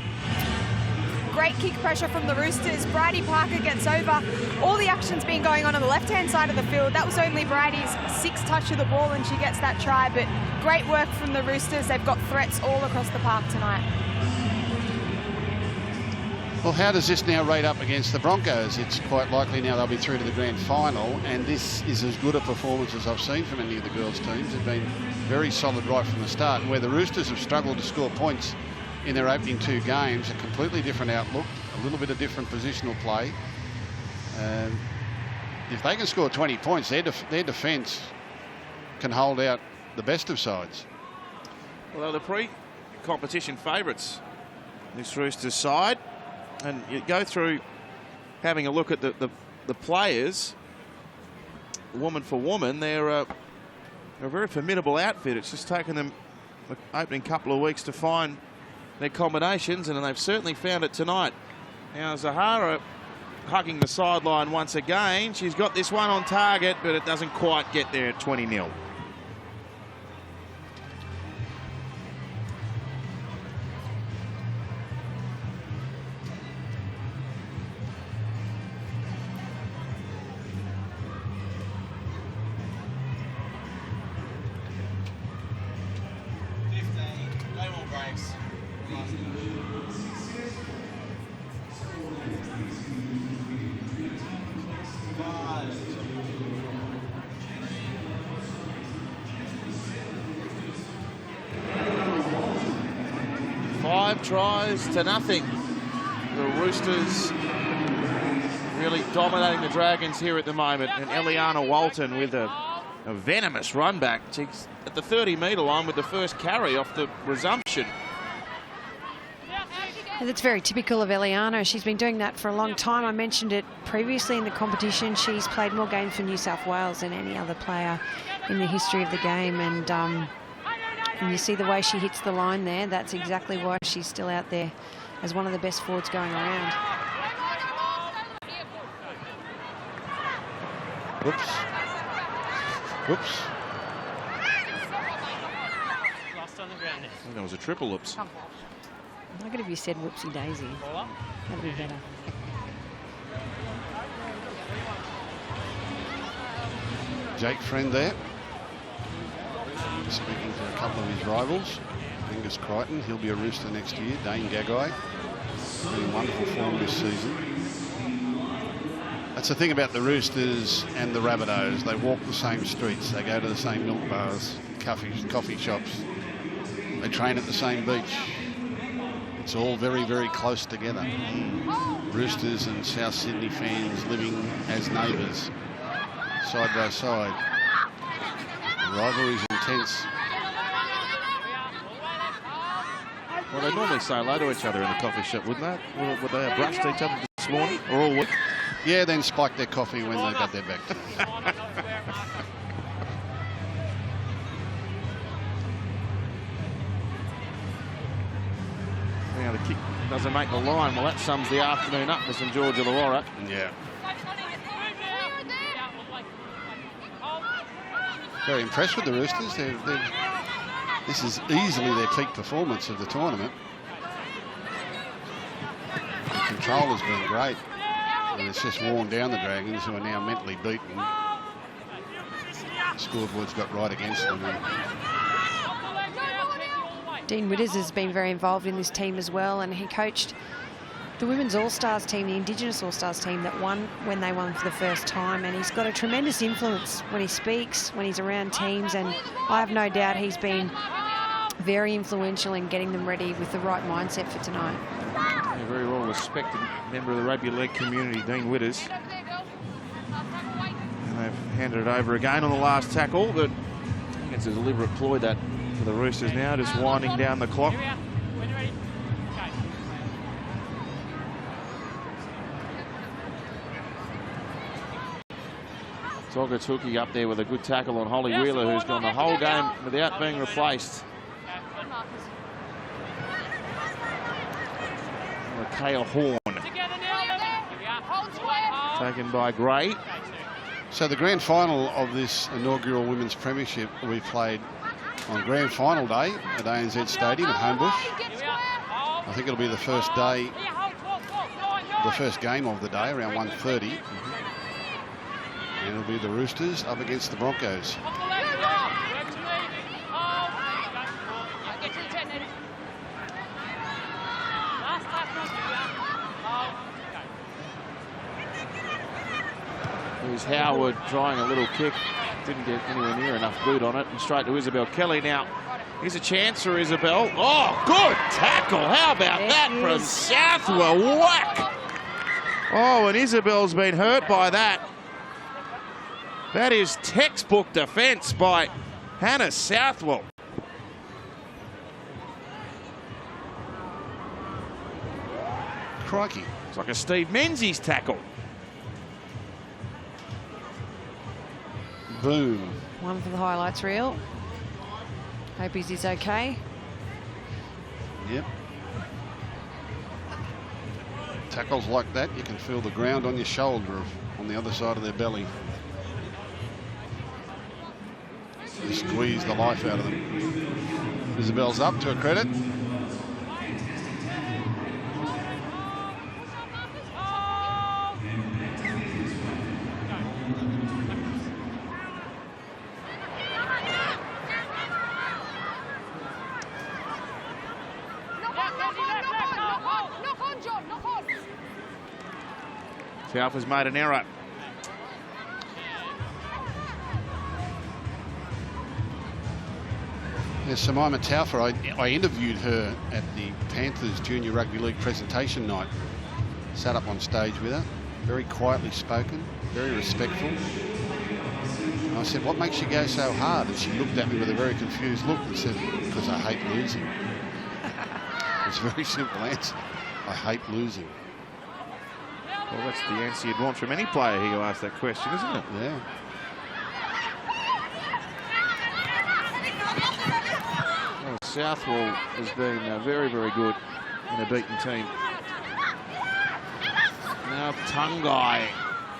Great kick pressure from the Roosters. Bridie Parker gets over. All the action's been going on the left-hand side of the field. That was only Bridie's 6th touch of the ball, and she gets that try. But great work from the Roosters. They've got threats all across the park tonight. Well, how does this now rate up against the Broncos? It's quite likely now they'll be through to the grand final, and this is as good a performance as I've seen from any of the girls' teams. They've been very solid right from the start, and where the Roosters have struggled to score points in their opening 2 games, a completely different outlook, a little bit of different positional play. If they can score 20 points, their defence can hold out the best of sides. Well, the pre-competition favourites, this Roosters side. And you go through having a look at the players, woman for woman. They're a very formidable outfit. It's just taken them the opening couple of weeks to find their combinations, and they've certainly found it tonight. Now Zahara hugging the sideline once again. She's got this one on target, but it doesn't quite get there at 20-0. Tries to nothing. The Roosters really dominating the Dragons here at the moment, and Eliana Walton with a venomous run back. She's at the 30-metre line with the first carry off the resumption. That's very typical of Eliana. She's been doing that for a long time. I mentioned it previously in the competition. She's played more games for New South Wales than any other player in the history of the game, and you see the way she hits the line there. That's exactly why she's still out there as one of the best forwards going around. Whoops. Whoops. Lost on the ground. I think that was a triple oops. I like it if you said whoopsie daisy. That'd be better. Jake Friend there, speaking to a couple of his rivals. Angus Crichton, he'll be a Rooster next year. Dane Gagai, in wonderful form this season. That's the thing about the Roosters and the Rabbitohs. They walk the same streets. They go to the same milk bars, coffee shops. They train at the same beach. It's all very, very close together. Roosters and South Sydney fans living as neighbours, side by side. The rivalry's intense. Well, they normally say hello to each other in the coffee shop, wouldn't they? Would they have brushed each other this morning, or all week? Yeah, then spiked their coffee when they got their back to them. Now the kick doesn't make the line. Well, that sums the afternoon up for St George Illawarra. Yeah. Very impressed with the Roosters. This is easily their peak performance of the tournament. The control has been great. And it's just worn down the Dragons, who are now mentally beaten. The scoreboard's got right against them. Dean Witters has been very involved in this team as well, and he coached the Women's All-Stars team, the Indigenous All-Stars team that won when they won for the first time, and he's got a tremendous influence when he speaks, when he's around teams, and I have no doubt he's been very influential in getting them ready with the right mindset for tonight. A very well respected member of the rugby league community, Dean Witters. And they've handed it over again on the last tackle, but I think it's a deliberate ploy that for the Roosters now, just winding down the clock. Togatuki up there with a good tackle on Holly Wheeler, who's gone the whole game without being replaced. Kale Horn taken by Gray. So the grand final of this inaugural Women's Premiership will be played on grand final day at ANZ Stadium at Homebush. I think it'll be the first day, the first game of the day, around 1:30. And it'll be the Roosters up against the Broncos. Here's Howard trying a little kick. Didn't get anywhere near enough boot on it. And straight to Isabel Kelly now. Here's a chance for Isabel. Oh, good tackle. How about that from Southwell? Whack! Oh, and Isabel's been hurt by that. That is textbook defence by Hannah Southwell. Crikey. It's like a Steve Menzies tackle. Boom. One for the highlights reel. Hope he's okay. Yep. Tackles like that, you can feel the ground on your shoulder on the other side of their belly. They squeeze the life out of them. Isabel's up, to her credit. Taufa's made an error. Yes, Jemima Taufa, I interviewed her at the Panthers Junior Rugby League presentation night. Sat up on stage with her, very quietly spoken, very respectful. And I said, what makes you go so hard? And she looked at me with a very confused look and said, because I hate losing. It's a very simple answer. I hate losing. Well, that's the answer you'd want from any player here who asks that question, isn't it? Yeah. Well, Southwell has been very, very good in a beaten team. Now Tungai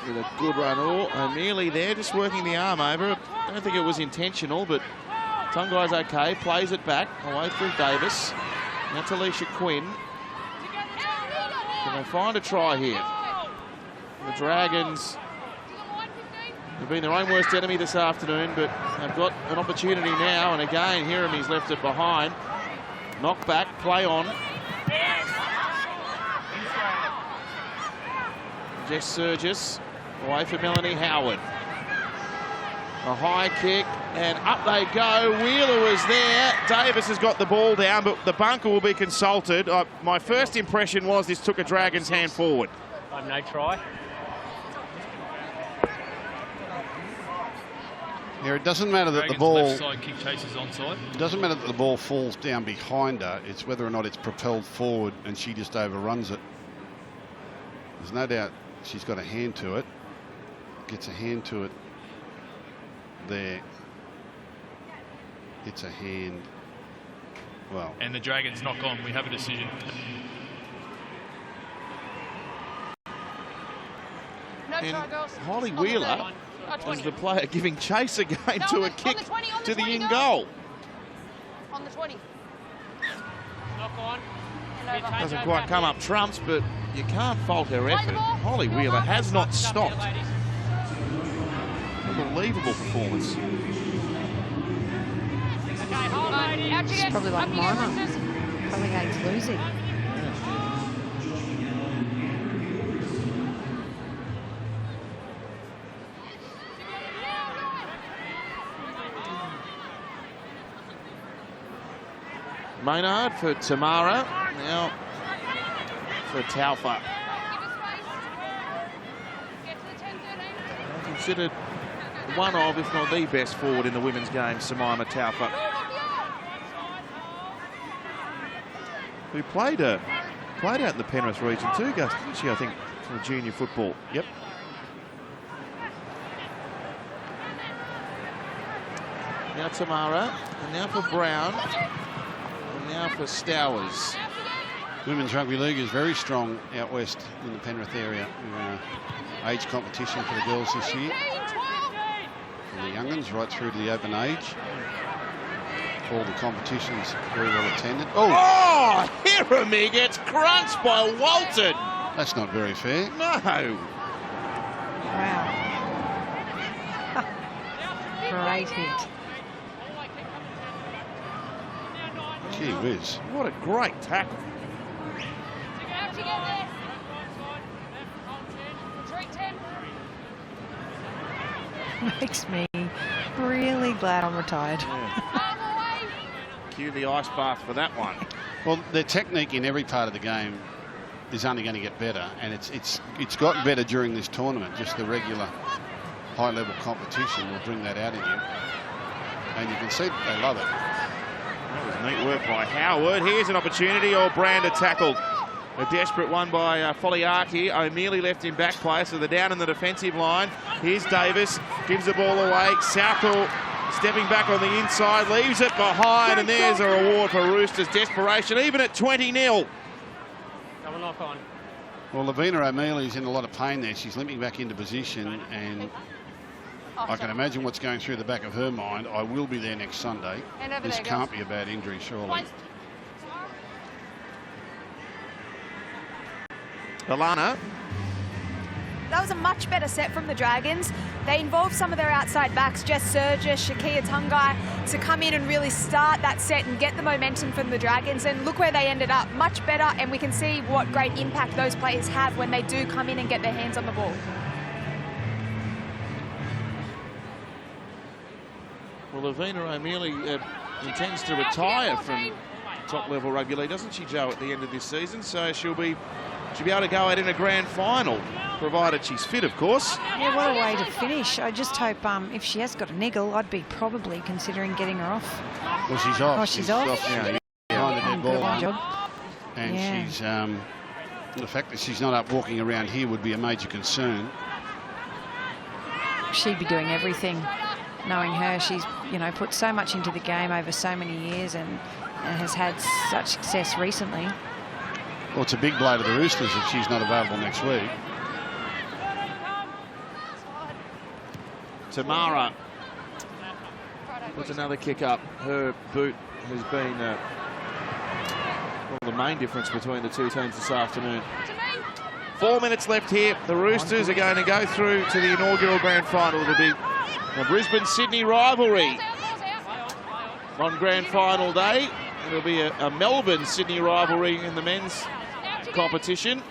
with a good run. Oh, O'Mealy there just working the arm over. I don't think it was intentional, but Tungai's okay. Plays it back away through Davis. Now to Alicia Quinn. Can they find a try here? The Dragons have been their own worst enemy this afternoon, but they've got an opportunity now. And again, Hiramy's left it behind. Knock back, play on. Jess Surgis away for Melanie Howard. A high kick, and up they go. Wheeler was there. Davis has got the ball down, but the bunker will be consulted. My first impression was this took a Dragons hand forward. No try. Yeah, it doesn't matter that the Dragons' ball. left side kick chase is onside. It doesn't matter that the ball falls down behind her. It's whether or not it's propelled forward and she just overruns it. There's no doubt she's got a hand to it. Gets a hand to it there. It's a hand. Well, And the Dragons knock on. We have a decision. No And try, girls. Holly On the Wheeler third one. is 20. the player giving chase again No, to on a the kick 20, on the to the 20, in girls. goal. On the 20. Knock on. And over. Doesn't quite come up trumps, but you can't fault her Play the effort. ball. Holly Your Wheeler mark. has not Mark it up stopped. there, ladies. Unbelievable performance. Okay, hold, ladies. Out you It's get. probably like Up you get, my mum. Roosters. Probably hates losing. Maynard for Tamara. Now for Taufa. Get to the 10-13. Considered one of, if not the best forward in the women's game, Samaima Taufa, who played out in the Penrith region too, Gus, didn't she, I think, for junior football. Yep. Now Tamara, and now for Brown, and now for Stowers. Women's Rugby League is very strong out west in the Penrith area. Age competition for the girls this year. From the young'uns right through to the open age. All the competitions very well attended. Oh, Hirami gets crunched by Walton. That's not very fair. No. Wow. Great hit. Gee whiz. What a great tackle. Out you get there. 3-10. Makes me really glad I'm retired. Cue the ice bath for that one. Well, their technique in every part of the game is only going to get better, and it's gotten better during this tournament. Just the regular high-level competition will bring that out in you, and you can see that they love it. That was neat work by Howard. Here's an opportunity. Brander tackled. A desperate one by Foliaki. O'Mealy left in back play, so they're down in the defensive line. Here's Davis, gives the ball away. Southall stepping back on the inside, leaves it behind, and there's a reward for Roosters. Desperation, even at 20-0. Double knock on. Well, Lavina O'Mealy's in a lot of pain there. She's limping back into position, and I can imagine what's going through the back of her mind. I will be there next Sunday. And over This there, can't girls. be a bad injury, surely. Alana. That was a much better set from the Dragons. They involved some of their outside backs, Jess Surgis, Shakia Tungai, to come in and really start that set and get the momentum from the Dragons. And look where they ended up, much better. And we can see what great impact those players have when they do come in and get their hands on the ball. Well, Lavina O'Mealy intends to retire from top-level rugby league, doesn't she, Joe, at the end of this season? So she'll be able to go out in a grand final, provided she's fit, of course. Yeah, what a way to finish. I just hope if she has got a niggle, I'd be probably considering getting her off. Well, she's off. Oh, she's off? Yeah, behind the dead Good ball one, line. job. And Yeah. she's the fact that she's not up walking around here would be a major concern. She'd be doing everything. Knowing her, she's put so much into the game over so many years and has had such success recently. Well, it's a big blow to the Roosters if she's not available next week. Tamara puts another kick up. Her boot has been the main difference between the two teams this afternoon. 4 minutes left here. The Roosters are going to go through to the inaugural grand final. It'll be the Brisbane-Sydney rivalry on grand final day. It'll be a Melbourne-Sydney rivalry in the men's competition.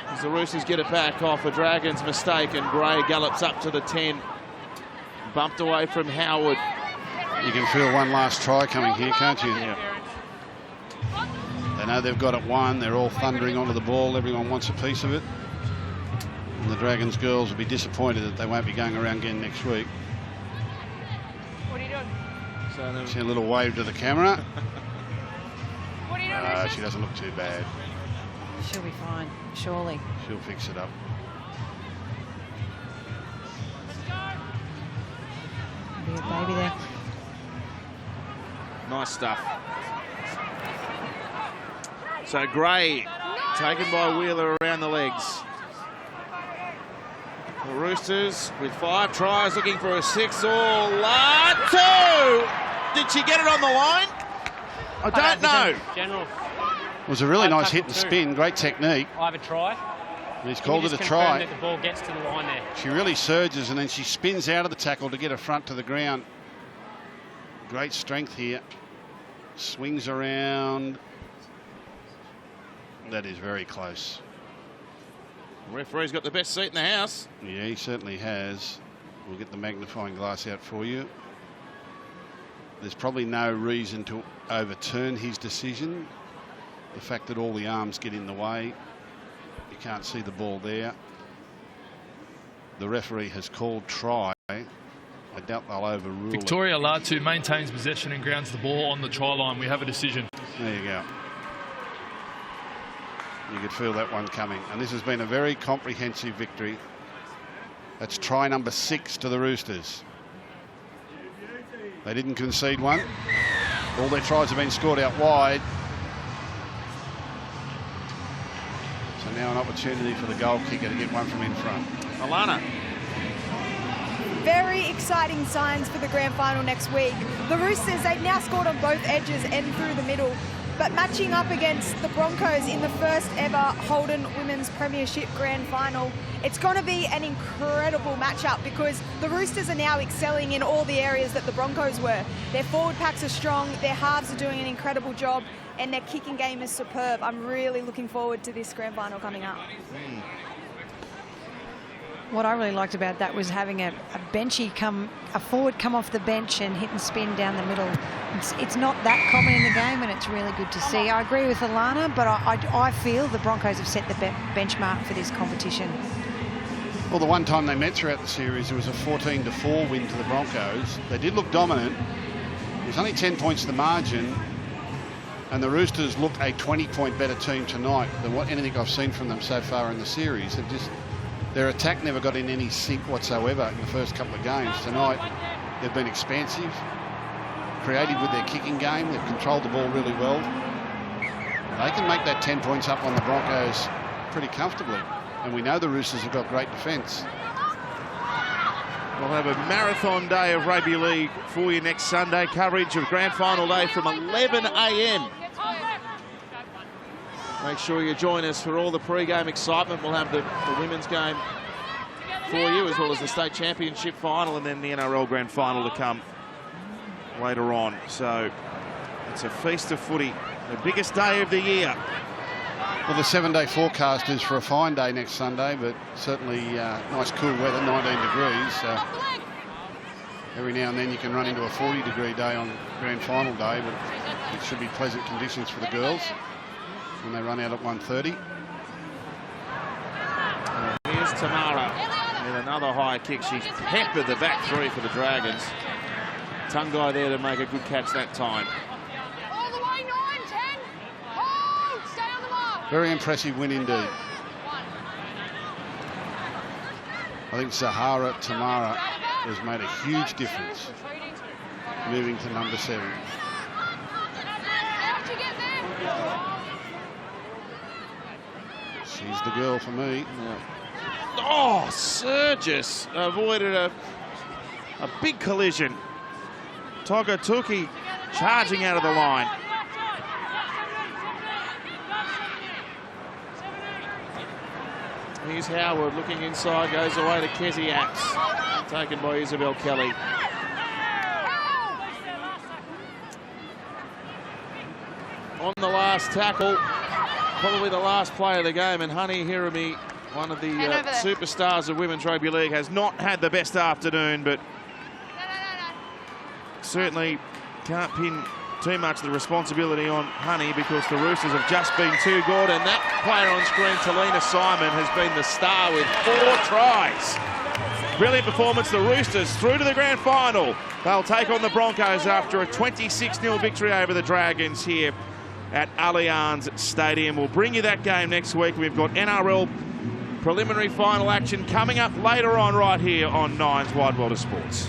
As the Roosters get it back off a Dragons mistake, and Gray gallops up to the 10. Bumped away from Howard. You can feel one last try coming here, can't you? Yeah. They know they've got it won. They're all thundering onto the ball. Everyone wants a piece of it. And the Dragons girls will be disappointed that they won't be going around again next week. What are you doing? So See a little wave to the camera. What are you doing, Roosters? She doesn't look too bad. She'll be fine, surely. She'll fix it up. Be a baby there. nice stuff. So Gray taken by Wheeler around the legs. The Roosters with 5 tries, looking for a 6-all. 2! Did she get it on the line? I don't know. General, It was a really nice hit and spin, great technique. I have a try. And he's called it a Confirm try. that the ball gets to the line there. She really surges and then she spins out of the tackle to get her front to the ground. Great strength here. Swings around. That is very close. The referee's got the best seat in the house. Yeah, he certainly has. We'll get the magnifying glass out for you. There's probably no reason to overturn his decision. The fact that all the arms get in the way. You can't see the ball there. The referee has called try. I doubt they'll overrule Victoria Latu maintains possession and grounds the ball on the try line. We have a decision. it. There you go. You could feel that one coming. And this has been a very comprehensive victory. That's try number 6 to the Roosters. They didn't concede one. All their tries have been scored out wide. So now an opportunity for the goal kicker to get one from in front. Alana. Very exciting signs for the grand final next week. The Roosters, they've now scored on both edges and through the middle, but matching up against the Broncos in the first ever Holden Women's Premiership Grand Final, it's going to be an incredible matchup because the Roosters are now excelling in all the areas that the Broncos were. Their forward packs are strong, their halves are doing an incredible job, and their kicking game is superb. I'm really looking forward to this grand final coming up. What I really liked about that was having a forward come off the bench and hit and spin down the middle. It's not that common in the game, and it's really good to see. I agree with Alana, but I feel the Broncos have set the benchmark for this competition. Well, the one time they met throughout the series, it was a 14-4 win to the Broncos. They did look dominant. It was only 10 points the margin, and the Roosters look a 20-point better team tonight than anything I've seen from them so far in the series. Their attack never got in any sync whatsoever in the first couple of games. Tonight, they've been expansive, creative with their kicking game. They've controlled the ball really well. They can make that 10 points up on the Broncos pretty comfortably. And we know the Roosters have got great defence. We'll have a marathon day of rugby league for you next Sunday. Coverage of grand final day from 11 a.m. Make sure you join us for all the pre-game excitement. We'll have the women's game for you, as well as the state championship final and then the NRL grand final to come later on. So it's a feast of footy, the biggest day of the year. Well, the 7-day forecast is for a fine day next Sunday, but certainly nice cool weather, 19 degrees. Every now and then you can run into a 40-degree day on grand final day, but it should be pleasant conditions for the girls when they run out at 1:30. Here's Tamara with another high kick. She's peppered the back three for the Dragons. Tungai there to make a good catch that time. All the way, 9, 10. Hold, stay on the mark. Very impressive win indeed. I think Zahara Tamara has made a huge difference moving to number 7. How'd you get there? She's the girl for me. Yeah. Oh, Surgis avoided a big collision. Togatuki charging out of the line. Here's Howard looking inside, goes away to Kezi Apps. Taken by Isabel Kelly. On the last tackle, probably the last play of the game, and Honey Hirami, one of the superstars of Women's Rugby League, has not had the best afternoon, but certainly can't pin too much of the responsibility on Honey because the Roosters have just been too good, and that player on screen, Talina Simon, has been the star with 4 tries. Brilliant performance. The Roosters through to the grand final. They'll take on the Broncos after a 26-0 victory over the Dragons here at Allianz Stadium. We'll bring you that game next week. We've got NRL preliminary final action coming up later on right here on Nine's Wide World of Sports.